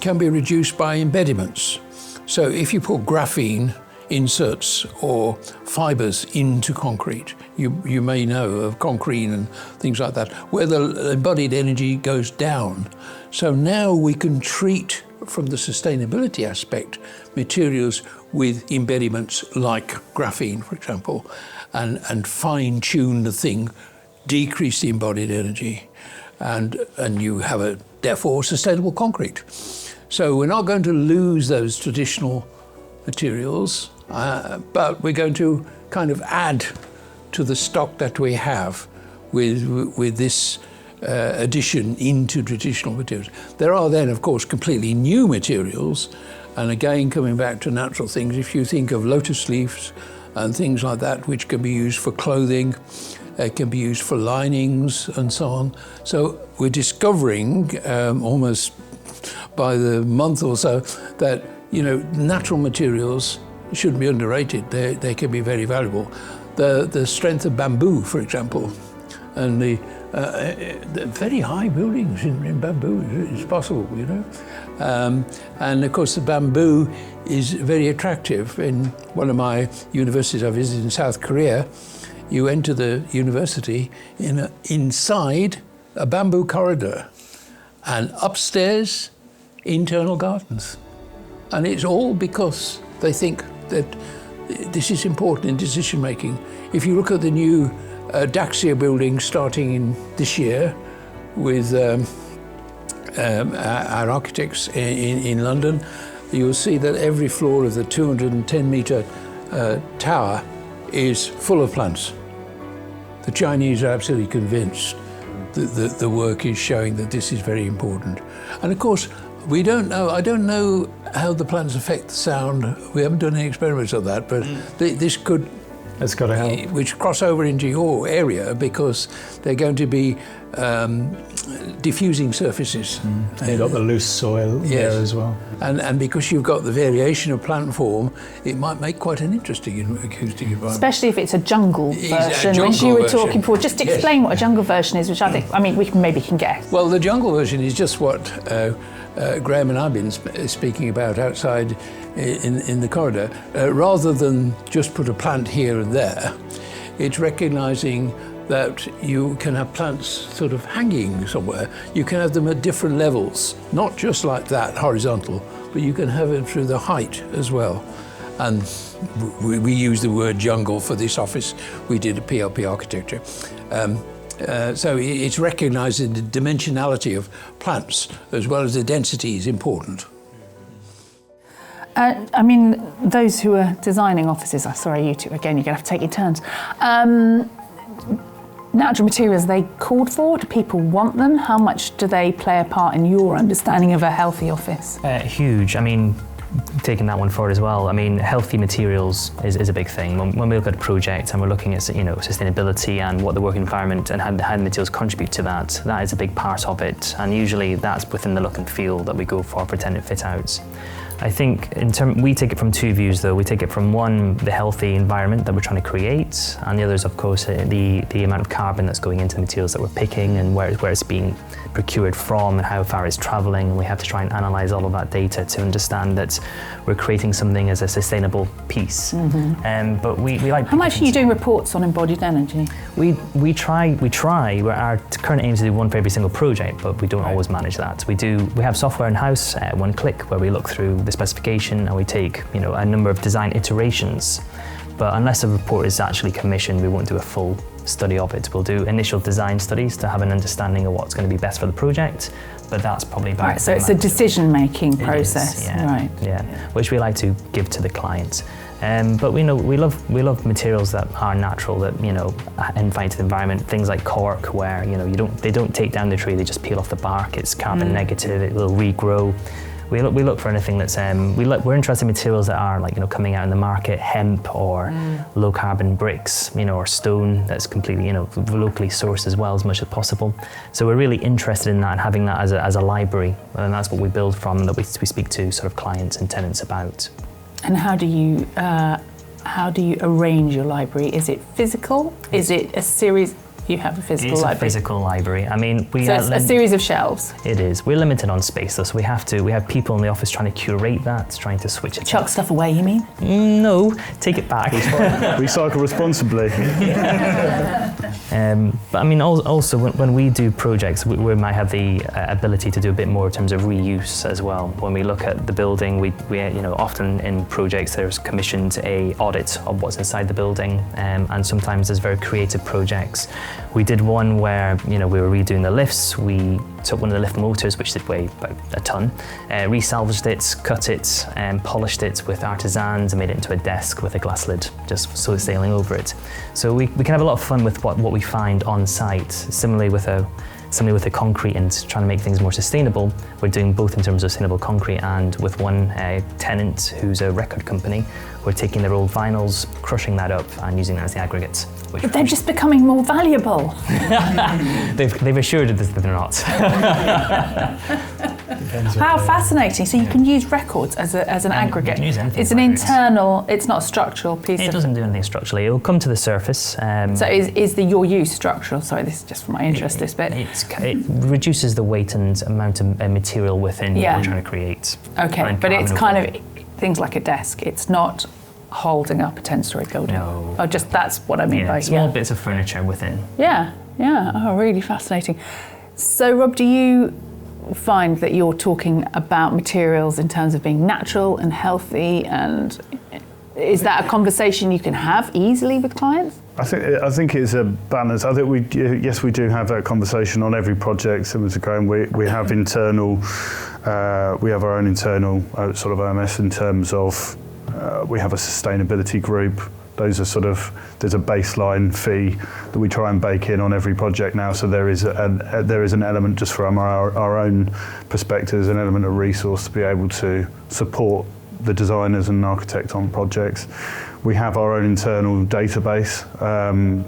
can be reduced by embediments. So if you put graphene inserts or fibres into concrete, you may know of concrete and things like that, where the embodied energy goes down. So now we can treat, from the sustainability aspect, materials with embediments like graphene, for example, and fine-tune the thing, decrease the embodied energy, and you have therefore sustainable concrete. So we're not going to lose those traditional materials, but we're going to kind of add to the stock that we have with this addition into traditional materials. There are then, of course, completely new materials, and again, coming back to natural things, if you think of lotus leaves and things like that, which can be used for clothing, can be used for linings and so on. So we're discovering almost by the month or so that, you know, natural materials shouldn't be underrated. They can be very valuable. The strength of bamboo, for example, and the very high buildings in bamboo is possible, you know. And of course the bamboo is very attractive. In one of my universities I visited in South Korea, you enter the university inside a bamboo corridor, and upstairs internal gardens. And it's all because they think that this is important in decision making. If you look at the new Daxia building starting in this year with our architects in London, you'll see that every floor of the 210-metre tower is full of plants. The Chinese are absolutely convinced that the work is showing that this is very important. And of course, we don't know, I don't know how the plants affect the sound. We haven't done any experiments on that, but this could, that's got to help. Which cross over into your area, because they're going to be diffusing surfaces. And you've got the loose soil there as well. And because you've got the variation of plant form, it might make quite an interesting acoustic environment. Especially if it's a jungle version, jungle which you were version. talking for. Just explain what a jungle version is, which I think, I mean, we maybe can guess. Well, the jungle version is just what Graham and I've been speaking about outside in the corridor. Rather than just put a plant here and there, it's recognising that you can have plants sort of hanging somewhere. You can have them at different levels, not just like that, horizontal, but you can have it through the height as well. And we use the word jungle for this office. We did a PLP architecture. So it's recognising the dimensionality of plants as well as the density is important. I mean, those who are designing offices, sorry, you two, again, you're going to have to take your turns. Natural materials, are they called for? Do people want them? How much do they play a part in your understanding of a healthy office? Huge. I mean, taking that one forward as well, I mean, healthy materials is a big thing. When we look at a project and we're looking at, you know, sustainability and what the work environment and how the materials contribute to that, that is a big part of it. And usually that's within the look and feel that we go for tenant fit outs. I think we take it from two views though. We take it from one, the healthy environment that we're trying to create, and the other is of course the amount of carbon that's going into the materials that we're picking and where it's being procured from and how far it's travelling. And we have to try and analyse all of that data to understand that we're creating something as a sustainable piece. Mm-hmm. But we like. How much are you doing reports on embodied energy? We try. Our current aim is to do one for every single project, but we don't always manage that. We have software in house, One Click, where we look through the specification and we take, you know, a number of design iterations. But unless a report is actually commissioned, we won't do a full study of it. We'll do initial design studies to have an understanding of what's going to be best for the project, but that's probably about Right, so it's a decision-making process, right? Yeah, which we like to give to the client. But we love materials that are natural, that invite to the environment. Things like cork, where they don't take down the tree; they just peel off the bark. It's carbon negative. It will regrow. We look for anything that's we're interested in materials that are coming out in the market, hemp or low carbon bricks, or stone that's completely locally sourced as well, as much as possible. So we're really interested in that and having that as a library, and that's what we build from, that we speak to sort of clients and tenants about. And how do you arrange your library? Is it physical? Is it a series? You have a physical library. It's a physical library. I mean, so it's a series of shelves. It is. We're limited on space, though, so we have people in the office trying to curate that, trying to switch it. Chuck stuff away, you mean? No, take it back. Recycle responsibly. But I mean, also when we do projects, we might have the ability to do a bit more in terms of reuse as well. When we look at the building, we often in projects there's commissioned a audit of what's inside the building, and sometimes there's very creative projects. We did one where we were redoing the lifts. We took one of the lift motors, which did weigh about a ton, resalvaged it, cut it, and polished it with artisans, and made it into a desk with a glass lid, just so sailing over it. So we can have a lot of fun with what we find on site. Similarly with the concrete and trying to make things more sustainable, we're doing both in terms of sustainable concrete, and with one tenant who's a record company, we're taking their old vinyls, crushing that up and using that as the aggregates. But they're just becoming more valuable. They've assured us that they're not. How fascinating. So you can use records as an aggregate. It's an internal, it's not a structural piece. It doesn't do anything structurally. It will come to the surface. So is your use structural? Sorry, this is just for my interest, this bit. It reduces the weight and amount of material within what we're trying to create. Okay, but it's kind of things like a desk. It's not holding up a 10-story building. No. Oh, just that's what I mean by small bits of furniture within. Yeah. Oh, really fascinating. So, Rob, do you find that you're talking about materials in terms of being natural and healthy, and is that a conversation you can have easily with clients? I think it's a balance. I think we do have that conversation on every project. Similar to Graham, we have internal, we have our own internal sort of OMS in terms of we have a sustainability group. Those are there's a baseline fee that we try and bake in on every project now. So there is an element just from our own perspectives, an element of resource to be able to support the designers and architects on projects. We have our own internal database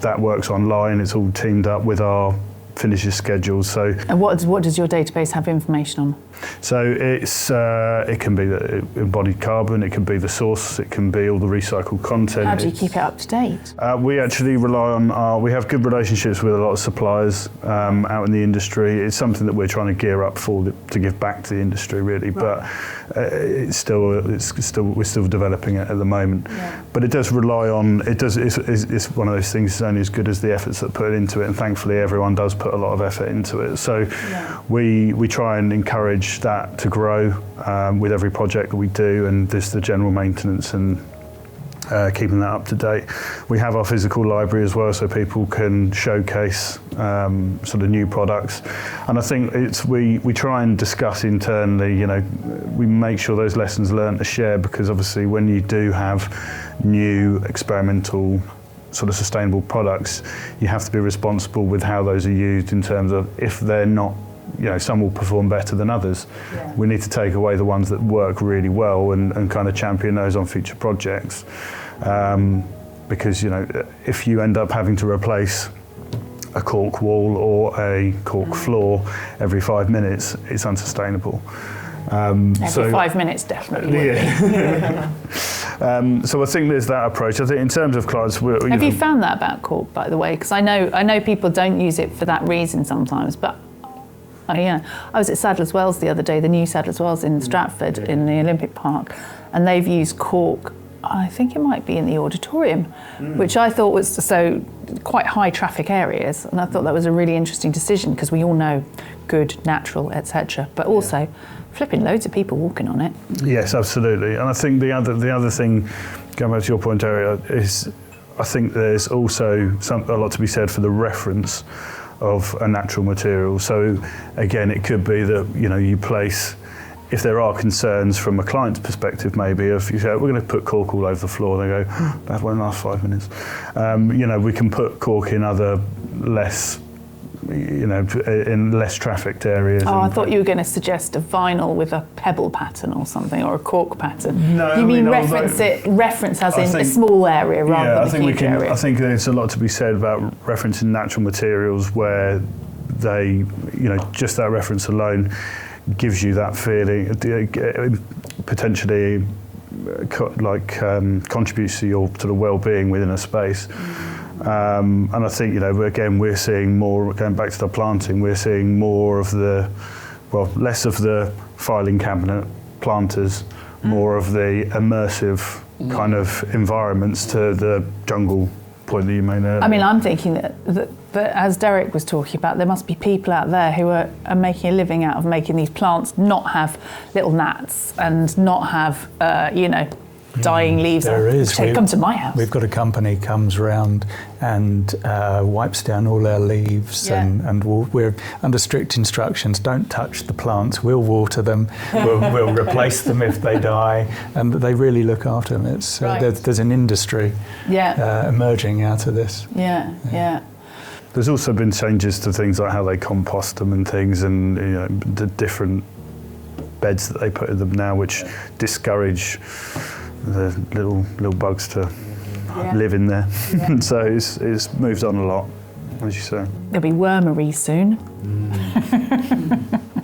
that works online. It's all teamed up with our finishes schedules. So, and what does your database have information on? So it can be the embodied carbon, it can be the source, it can be all the recycled content. How do you keep it up to date? We actually rely on we have good relationships with a lot of suppliers out in the industry. It's something that we're trying to gear up for to give back to the industry, really. Right. But we're still developing it at the moment. Yeah. But it does rely on it's one of those things. It's only as good as the efforts that put into it, and thankfully everyone does put a lot of effort into it. So we try and encourage that to grow with every project that we do, and there's the general maintenance and keeping that up to date. We have our physical library as well, so people can showcase sort of new products. And I think we try and discuss internally, we make sure those lessons learned are shared, because obviously when you do have new experimental sort of sustainable products, you have to be responsible with how those are used, in terms of if they're not, some will perform better than others. Yeah. We need to take away the ones that work really well and kind of champion those on future projects. Because, if you end up having to replace a cork wall or a cork floor every 5 minutes, it's unsustainable. Every 5 minutes, definitely. Yeah. So I think there's that approach. I think in terms of clients, have you found that about cork, by the way? Because I know people don't use it for that reason sometimes, but I was at Sadler's Wells the other day, the new Sadler's Wells in Stratford in the Olympic Park, and they've used cork. I think it might be in the auditorium, which I thought was so quite high traffic areas, and I thought that was a really interesting decision, because we all know good, natural, etc., but also flipping loads of people walking on it. Yes, absolutely. And I think the other thing, going back to your point, Area, is I think there's also a lot to be said for the reference of a natural material. So again, it could be that you place, if there are concerns from a client's perspective, maybe if you say we're going to put cork all over the floor, they go, that won't last 5 minutes. We can put cork in other less, in less trafficked areas. Oh, I thought you were going to suggest a vinyl with a pebble pattern or something, or a cork pattern. No, you mean reference as in a small area rather than a huge area? I think there's a lot to be said about referencing natural materials where they, just that reference alone gives you that feeling, potentially contributes to your sort of well-being within a space. And I think, again, we're seeing more, going back to the planting, we're seeing more of less of the filing cabinet planters, more of the immersive kind of environments to the jungle point that you made earlier. I mean, I'm thinking that as Derek was talking about, there must be people out there who are making a living out of making these plants not have little gnats and not have, dying leaves. There is. Come to my house. We've got a company comes around and wipes down all our leaves, and we're under strict instructions. Don't touch the plants. We'll water them. We'll replace them if they die, and they really look after them. It's there's an industry emerging out of this. Yeah. There's also been changes to things like how they compost them and things, and the different beds that they put in them now, which discourage the little bugs to live in there. So it's moved on a lot, as you say. There'll be wormery soon.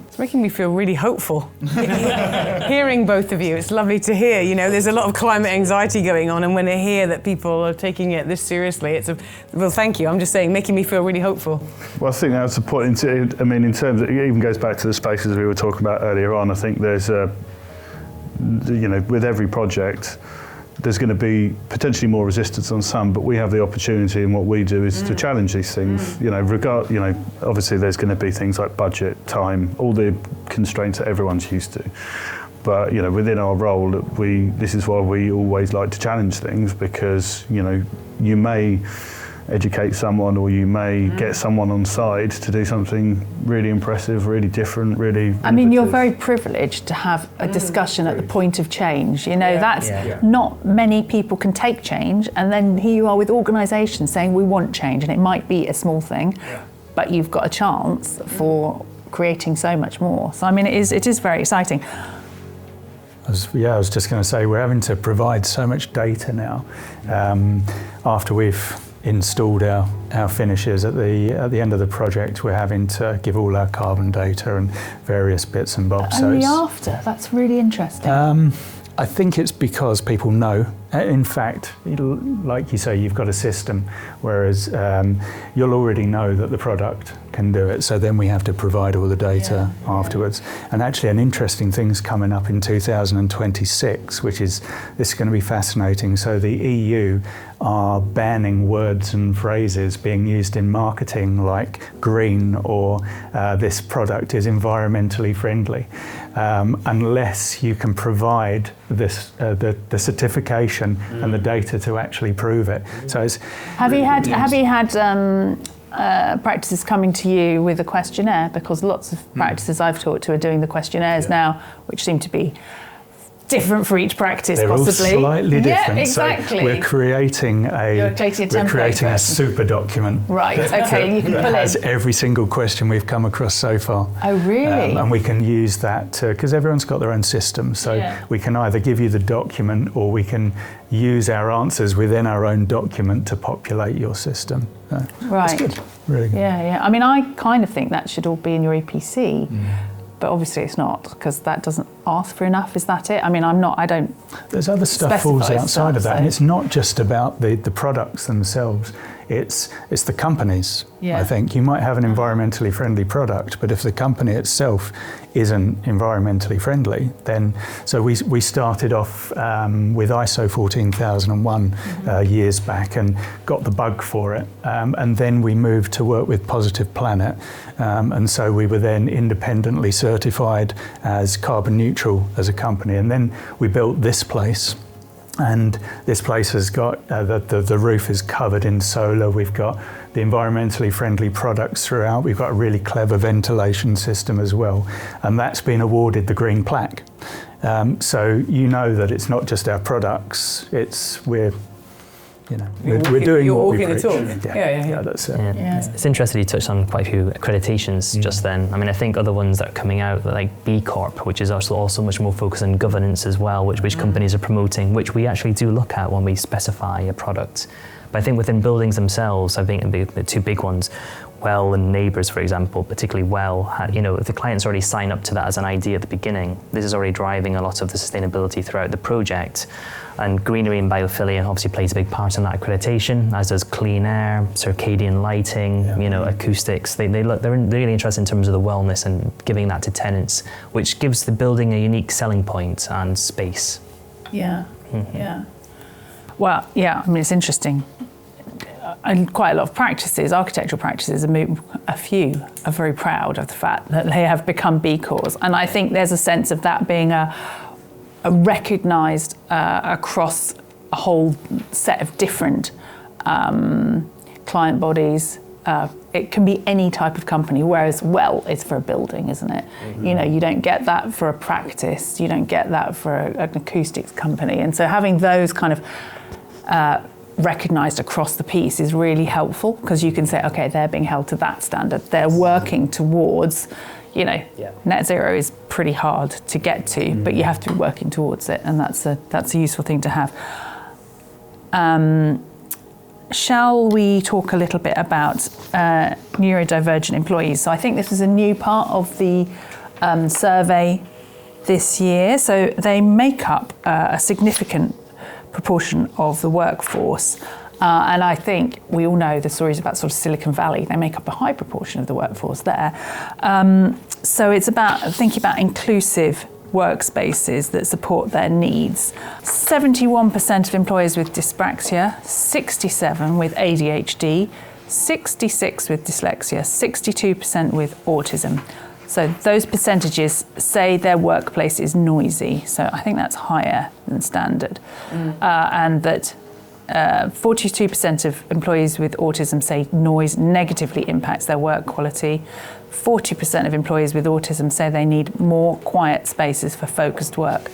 It's making me feel really hopeful. Hearing both of you, it's lovely to hear. There's a lot of climate anxiety going on, and when I hear that people are taking it this seriously, well, thank you. I'm just saying, making me feel really hopeful. Well, I think that's the point. In terms of, it even goes back to the spaces we were talking about earlier on. I think there's with every project, there's going to be potentially more resistance on some, but we have the opportunity, and what we do is to challenge these things. Obviously there's going to be things like budget, time, all the constraints that everyone's used to. But within our role, this is why we always like to challenge things, because you may educate someone, or you may get someone on side to do something really impressive, really different, really I mean, you're very privileged to have a discussion at the point of change. Not many people can take change, and then here you are with organisations saying we want change, and it might be a small thing, but you've got a chance for creating so much more. So I mean, it is very exciting. I was just going to say, we're having to provide so much data now. After we've installed our finishes at the end of the project, we're having to give all our carbon data and various bits and bobs. After? That's really interesting. I think it's because people know. In fact, like you say, you've got a system, whereas you'll already know that the product can do it. So then we have to provide all the data afterwards. And actually, an interesting thing's coming up in 2026, this is going to be fascinating. So the EU are banning words and phrases being used in marketing like green or this product is environmentally friendly, unless you can provide this the certification and the data to actually prove it. So have you had practices coming to you with a questionnaire? Because lots of practices I've talked to are doing the questionnaires now, which seem to be different for each practice. They're possibly all slightly different. Yeah, exactly. So we're creating a super document. Right. Okay. You can pull has in every single question we've come across so far. Oh, really? And we can use that because everyone's got their own system. So we can either give you the document, or we can use our answers within our own document to populate your system. Right. That's good. Really good. Yeah. I mean, I kind of think that should all be in your EPC. But obviously it's not, because that doesn't ask for enough. Is that it? I mean, I don't. There's other stuff falls outside of that, and it's not just about the products themselves. It's the companies. I think you might have an environmentally friendly product, but if the company itself isn't environmentally friendly, then so we started off with ISO 14001 years back and got the bug for it, and then we moved to work with Positive Planet, and so we were then independently certified as carbon neutral as a company, and then we built this place. And this place has got, the roof is covered in solar. We've got the environmentally friendly products throughout. We've got a really clever ventilation system as well. And that's been awarded the green plaque. So you know that it's not just our products, we're doing what we preach. Yeah, that's it. It's interesting you touched on quite a few accreditations just then. I mean, I think other ones that are coming out, like B Corp, which is also much more focused on governance as well, which companies are promoting, which we actually do look at when we specify a product. But I think within buildings themselves, I think the two big ones, Well and Neighbours, for example, particularly Well, if the clients already sign up to that as an idea at the beginning, this is already driving a lot of the sustainability throughout the project. And greenery and biophilia obviously plays a big part in that accreditation, as does clean air, circadian lighting, acoustics. They're really interested in terms of the wellness and giving that to tenants, which gives the building a unique selling point and space. Yeah. Well, I mean, it's interesting. And quite a lot of practices, architectural practices, a few are very proud of the fact that they have become B Corps. And I think there's a sense of that being a recognised across a whole set of different client bodies. It can be any type of company, whereas Well is for a building, isn't it? Mm-hmm. You don't get that for a practice, you don't get that for an acoustics company. And so having those kind of recognised across the piece is really helpful, because you can say, okay, they're being held to that standard. They're working towards, net zero is pretty hard to get to, but you have to be working towards it, and that's a useful thing to have. Shall we talk a little bit about neurodivergent employees? So I think this is a new part of the survey this year. So they make up a significant proportion of the workforce. And I think we all know the stories about sort of Silicon Valley. They make up a high proportion of the workforce there. So it's about thinking about inclusive workspaces that support their needs. 71% of employees with dyspraxia, 67% with ADHD, 66% with dyslexia, 62% with autism. So those percentages say their workplace is noisy. So I think that's higher than standard. And that 42% of employees with autism say noise negatively impacts their work quality. 40% of employees with autism say they need more quiet spaces for focused work.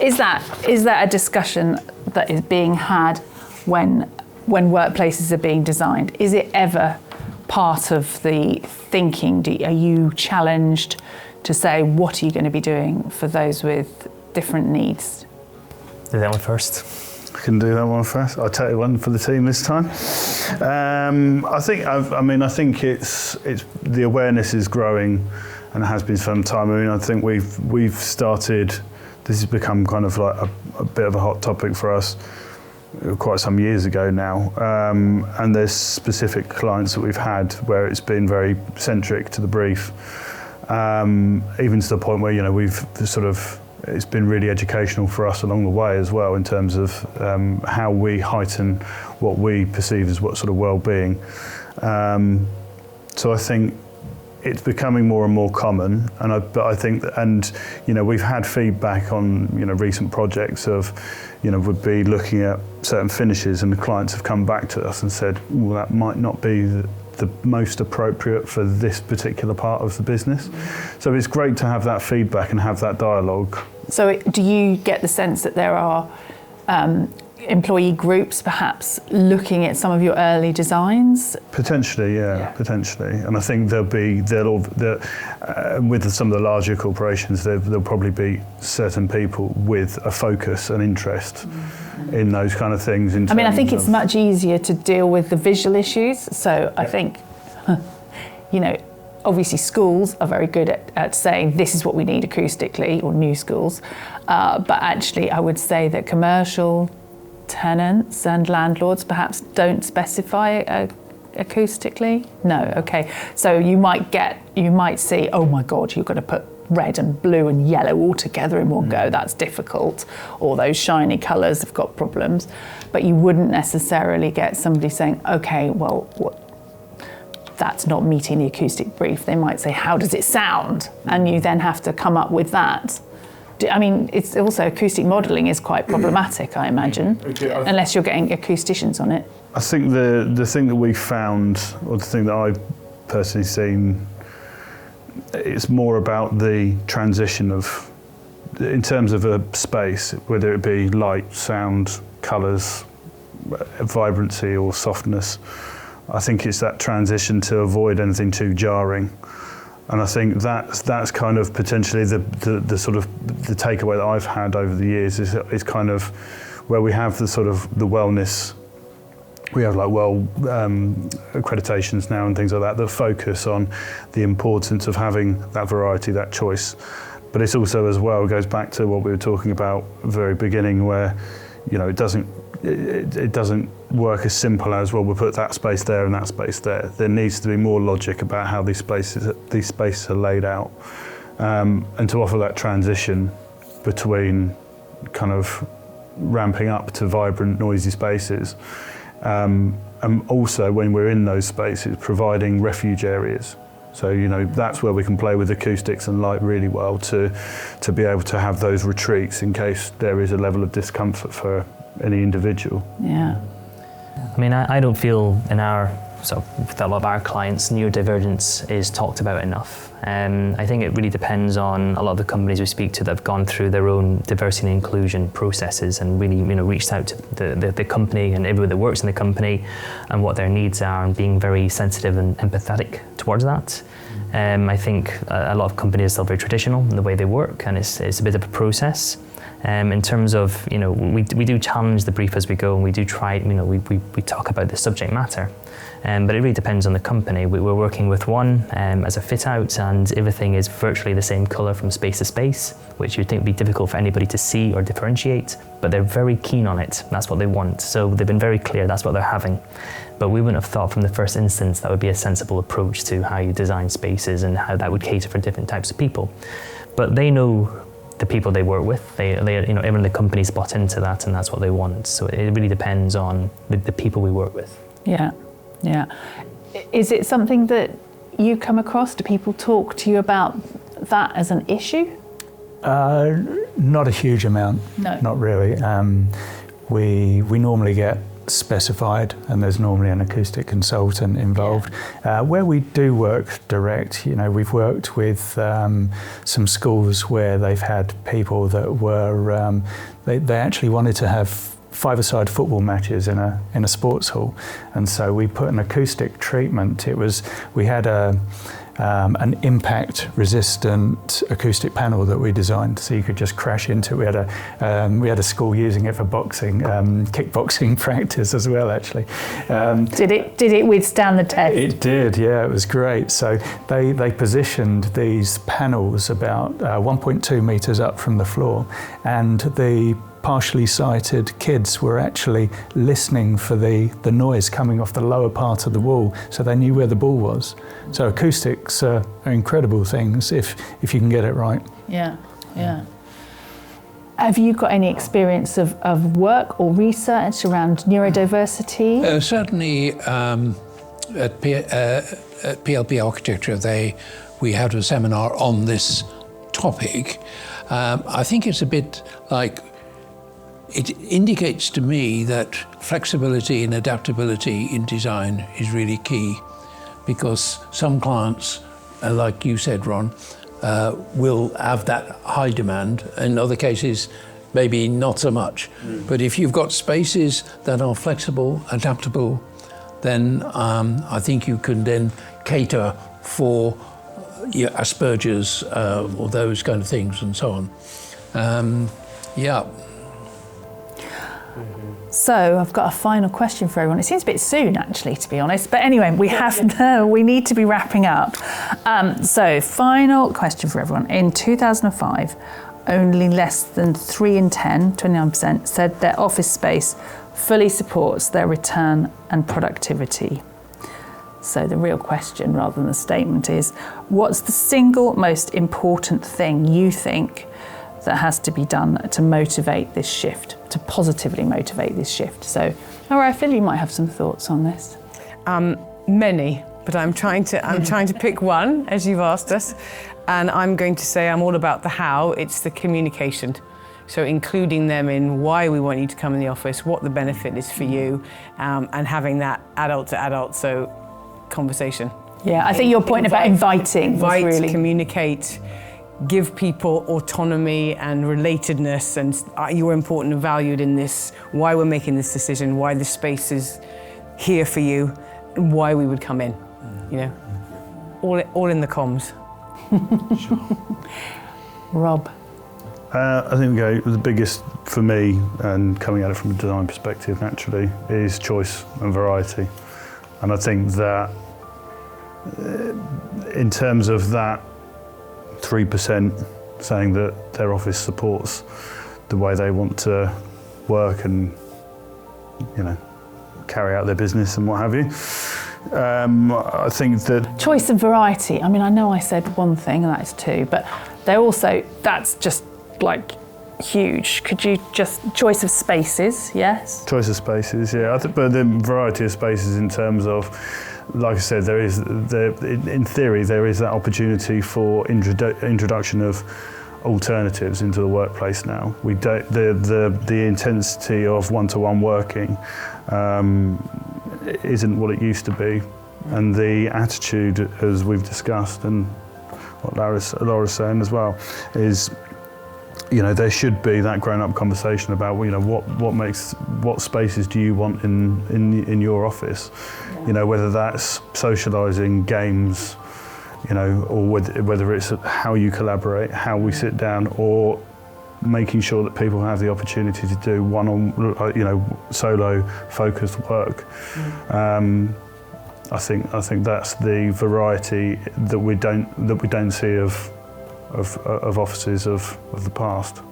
Is that a discussion that is being had when workplaces are being designed? Is it ever part of the thinking? Are you challenged to say, what are you going to be doing for those with different needs? Do that one first. I can do that one first. I'll take one for the team this time. I think it's the awareness is growing, and has been for some time. I mean, I think we've started. This has become kind of like a bit of a hot topic for us quite some years ago now. And there's specific clients that we've had where it's been very centric to the brief, even to the point where we've sort of. It's been really educational for us along the way as well, in terms of how we heighten what we perceive as what sort of well-being. So I think it's becoming more and more common, and we've had feedback on recent projects of would be looking at certain finishes, and the clients have come back to us and said, well, that might not be the most appropriate for this particular part of the business. So it's great to have that feedback and have that dialogue. So do you get the sense that there are employee groups perhaps looking at some of your early designs? Potentially, yeah. Potentially. And I think with some of the larger corporations, there'll probably be certain people with a focus and interest in those kind of things. I think it's much easier to deal with the visual issues. So I think, obviously schools are very good at saying this is what we need acoustically, or new schools. But actually I would say that commercial tenants and landlords perhaps don't specify acoustically. No, okay. So you might see, oh my God, you've got to put red and blue and yellow all together in one go. That's difficult. Or those shiny colours have got problems. But you wouldn't necessarily get somebody saying, okay, well, that's not meeting the acoustic brief. They might say, how does it sound? And you then have to come up with that. I mean, it's also acoustic modelling is quite problematic, I imagine, unless you're getting acousticians on it. I think the thing that we found, or the thing that I've personally seen, it's more about the transition of, in terms of a space, whether it be light, sound, colours, vibrancy or softness. I think it's that transition to avoid anything too jarring. And I think that's kind of potentially the sort of the takeaway that I've had over the years is kind of where we have the sort of the wellness. We have like accreditations now and things like that focus on the importance of having that variety, that choice. But it's also as well, it goes back to what we were talking about at the very beginning, where, you know, it doesn't work as simple as, well, we'll put that space there and that space there. There needs to be more logic about how these spaces are laid out, and to offer that transition between kind of ramping up to vibrant, noisy spaces. And also, when we're in those spaces, providing refuge areas. So, you know, that's where we can play with acoustics and light really well to be able to have those retreats in case there is a level of discomfort for any individual. Yeah. I mean, I don't feel with a lot of our clients, neurodivergence is talked about enough. I think it really depends on a lot of the companies we speak to that have gone through their own diversity and inclusion processes and really, you know, reached out to the company and everyone that works in the company and what their needs are, and being very sensitive and empathetic towards that. I think a lot of companies are still very traditional in the way they work, and it's a bit of a process. In terms of, you know, we do challenge the brief as we go, and we do try, you know, we talk about the subject matter. But it really depends on the company. We're working with one as a fit out, and everything is virtually the same colour from space to space, which you'd think would be difficult for anybody to see or differentiate, but they're very keen on it. That's what they want. So they've been very clear that's what they're having. But we wouldn't have thought from the first instance that would be a sensible approach to how you design spaces and how that would cater for different types of people. But they know the people they work with. They you know, everyone in the company's bought into that, and that's what they want. So it really depends on the people we work with. Yeah. Yeah. Is it something that you come across? Do people talk to you about that as an issue? Not a huge amount. No. Not really. We normally get specified, and there's normally an acoustic consultant involved. Yeah. Where we do work direct, you know, we've worked with some schools where they've had people that were, they actually wanted to have five-a-side football matches in a sports hall, and so we put an acoustic treatment. We had an impact-resistant acoustic panel that we designed, so you could just crash into it. We had a school using it for boxing, kickboxing practice as well, actually. Did it withstand the test? It did, yeah. It was great. So they positioned these panels about 1.2 meters up from the floor, and the partially sighted kids were actually listening for the noise coming off the lower part of the wall, so they knew where the ball was. So acoustics are incredible things if you can get it right. Yeah, yeah. Have you got any experience of work or research around neurodiversity? Certainly at PLP Architecture, we had a seminar on this topic. I think it's a bit like, it indicates to me that flexibility and adaptability in design is really key, because some clients, like you said, Ron, will have that high demand. In other cases, maybe not so much. But if you've got spaces that are flexible, adaptable, then I think you can then cater for your Asperger's or those kind of things and so on. Yeah. So I've got a final question for everyone. It seems a bit soon, actually, to be honest. But anyway, we need to be wrapping up. So final question for everyone. In 2005, only less than 3 in 10, 29%, said their office space fully supports their return and productivity. So the real question, rather than the statement, is what's the single most important thing you think that has to be done to motivate this shift, to positively motivate this shift? So, I feel you might have some thoughts on this. Many, but I'm trying to pick one, as you've asked us. And I'm going to say I'm all about the how, it's the communication. So including them in why we want you to come in the office, what the benefit is for you, and having that adult to adult, so conversation. Yeah, I think your point about inviting Invite, was really... communicate, give people autonomy and relatedness, and you're important and valued in this, why we're making this decision, why the space is here for you, and why we would come in, you know, all in the comms. Rob. I think the biggest for me, and coming at it from a design perspective naturally, is choice and variety. And I think that in terms of that 3% saying that their office supports the way they want to work and, you know, carry out their business and what have you. I think that... Choice and variety. I mean, I know I said one thing and that's two, but they're also, that's just like huge. Could you just, choice of spaces, yes? Choice of spaces, yeah. But the variety of spaces in terms of, like I said, in theory, there is that opportunity for introduction of alternatives into the workplace now. We don't, the intensity of one-to-one working isn't what it used to be, and the attitude, as we've discussed, and what Laura's saying as well, is, you know, there should be that grown-up conversation about, you know, what spaces do you want in your office, you know, whether that's socialising, games, you know, or whether it's how you collaborate, how we sit down, or making sure that people have the opportunity to do solo focused work. I think that's the variety that we don't see of offices of the past.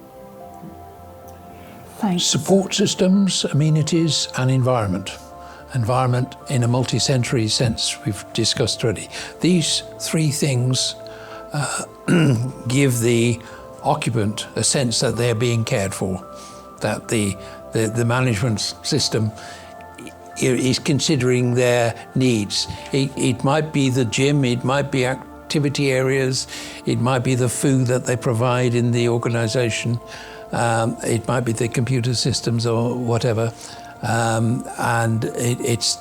Thanks. Support systems, amenities, and environment. Environment in a multi-sensory sense we've discussed already. These three things give the occupant a sense that they're being cared for, that the management system is considering their needs. It might be the gym, it might be activity areas, it might be the food that they provide in the organisation, it might be the computer systems or whatever. And it's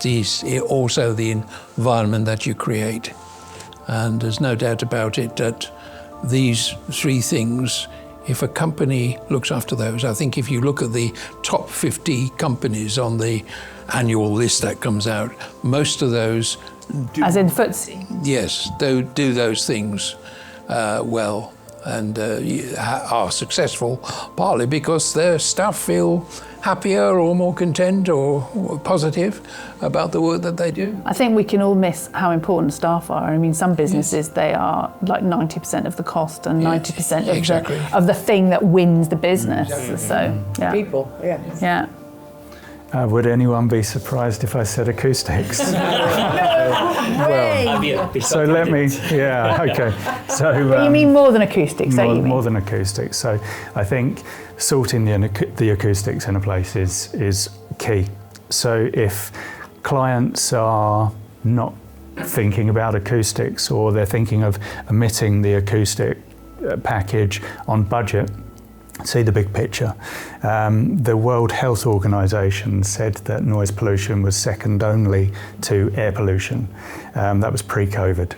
also the environment that you create. And there's no doubt about it that these three things, if a company looks after those, I think if you look at the top 50 companies on the annual list that comes out, most of those as in FTSE? Yes, they do those things well, and are successful, partly because their staff feel happier or more content or positive about the work that they do. I think we can all miss how important staff are. I mean, some businesses, they are like 90% of the cost and 90% of the thing that wins the business. Exactly. So, yeah. People, Yeah. Would anyone be surprised if I said acoustics? So let me, okay. So but you mean more than acoustics, don't you mean? More than acoustics. So I think sorting the acoustics in a place is key. So if clients are not thinking about acoustics, or they're thinking of omitting the acoustic package on budget, see the big picture. The World Health Organization said that noise pollution was second only to air pollution. That was pre-COVID.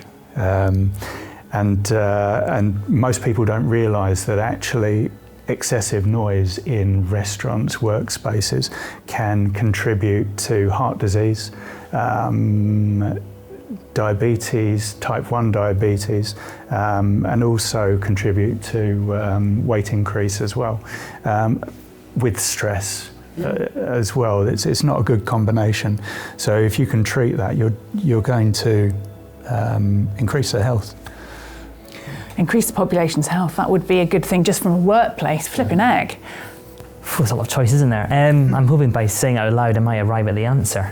And most people don't realize that actually excessive noise in restaurants, workspaces, can contribute to heart disease, diabetes, type 1 diabetes, and also contribute to weight increase as well, with stress as well. It's not a good combination. So if you can treat that, you're going to increase their health. Increase the population's health, that would be a good thing just from a workplace, flipping heck. There's a lot of choices in there. I'm hoping by saying it out loud I might arrive at the answer.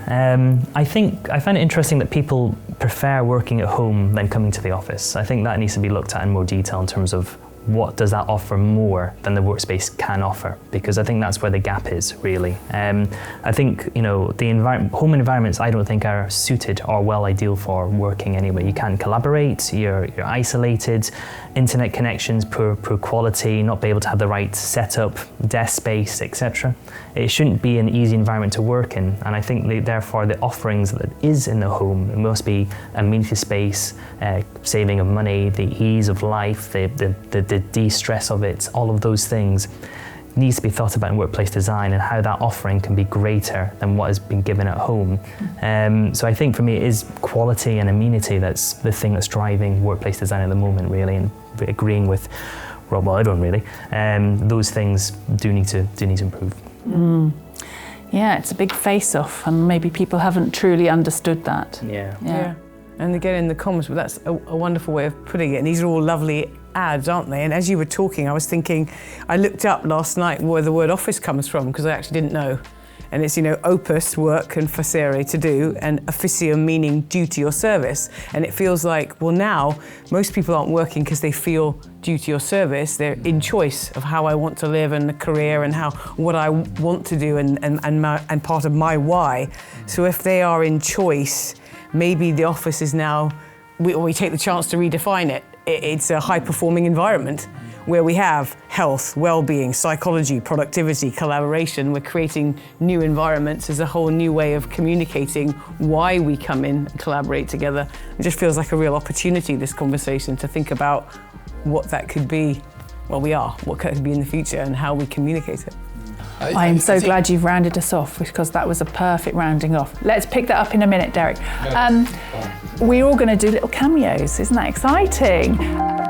I find it interesting that people prefer working at home than coming to the office. I think that needs to be looked at in more detail in terms of what does that offer more than the workspace can offer? Because I think that's where the gap is, really. I think, you know, the home environments I don't think are suited or well ideal for working anyway. You can't collaborate, you're isolated, internet connections, poor quality, not be able to have the right setup, desk space, etc. It shouldn't be an easy environment to work in, and I think therefore the offerings that is in the home must be amenity space, saving of money, the ease of life, the de-stress of it, all of those things needs to be thought about in workplace design and how that offering can be greater than what has been given at home. So I think for me it is quality and amenity that's the thing that's driving workplace design at the moment, really, and agreeing with Rob, well, everyone really, those things do need to improve. Yeah, it's a big face-off, and maybe people haven't truly understood that. Yeah. And again, in the comments, but that's a wonderful way of putting it. And these are all lovely ads, aren't they? And as you were talking, I was thinking, I looked up last night where the word office comes from, because I actually didn't know. And it's, you know, opus, work, and facere, to do, and officium, meaning duty or service. And it feels like, well, now most people aren't working because they feel duty or service. They're in choice of how I want to live and a career and what I want to do and part of my why. So if they are in choice, maybe the office is now, we take the chance to redefine it. It's a high-performing environment where we have health, well-being, psychology, productivity, collaboration. We're creating new environments as a whole new way of communicating why we come in and collaborate together. It just feels like a real opportunity, this conversation, to think about what that could be, what could be in the future and how we communicate it. I am so glad you've rounded us off, because that was a perfect rounding off. Let's pick that up in a minute, Derek. We're all going to do little cameos. Isn't that exciting?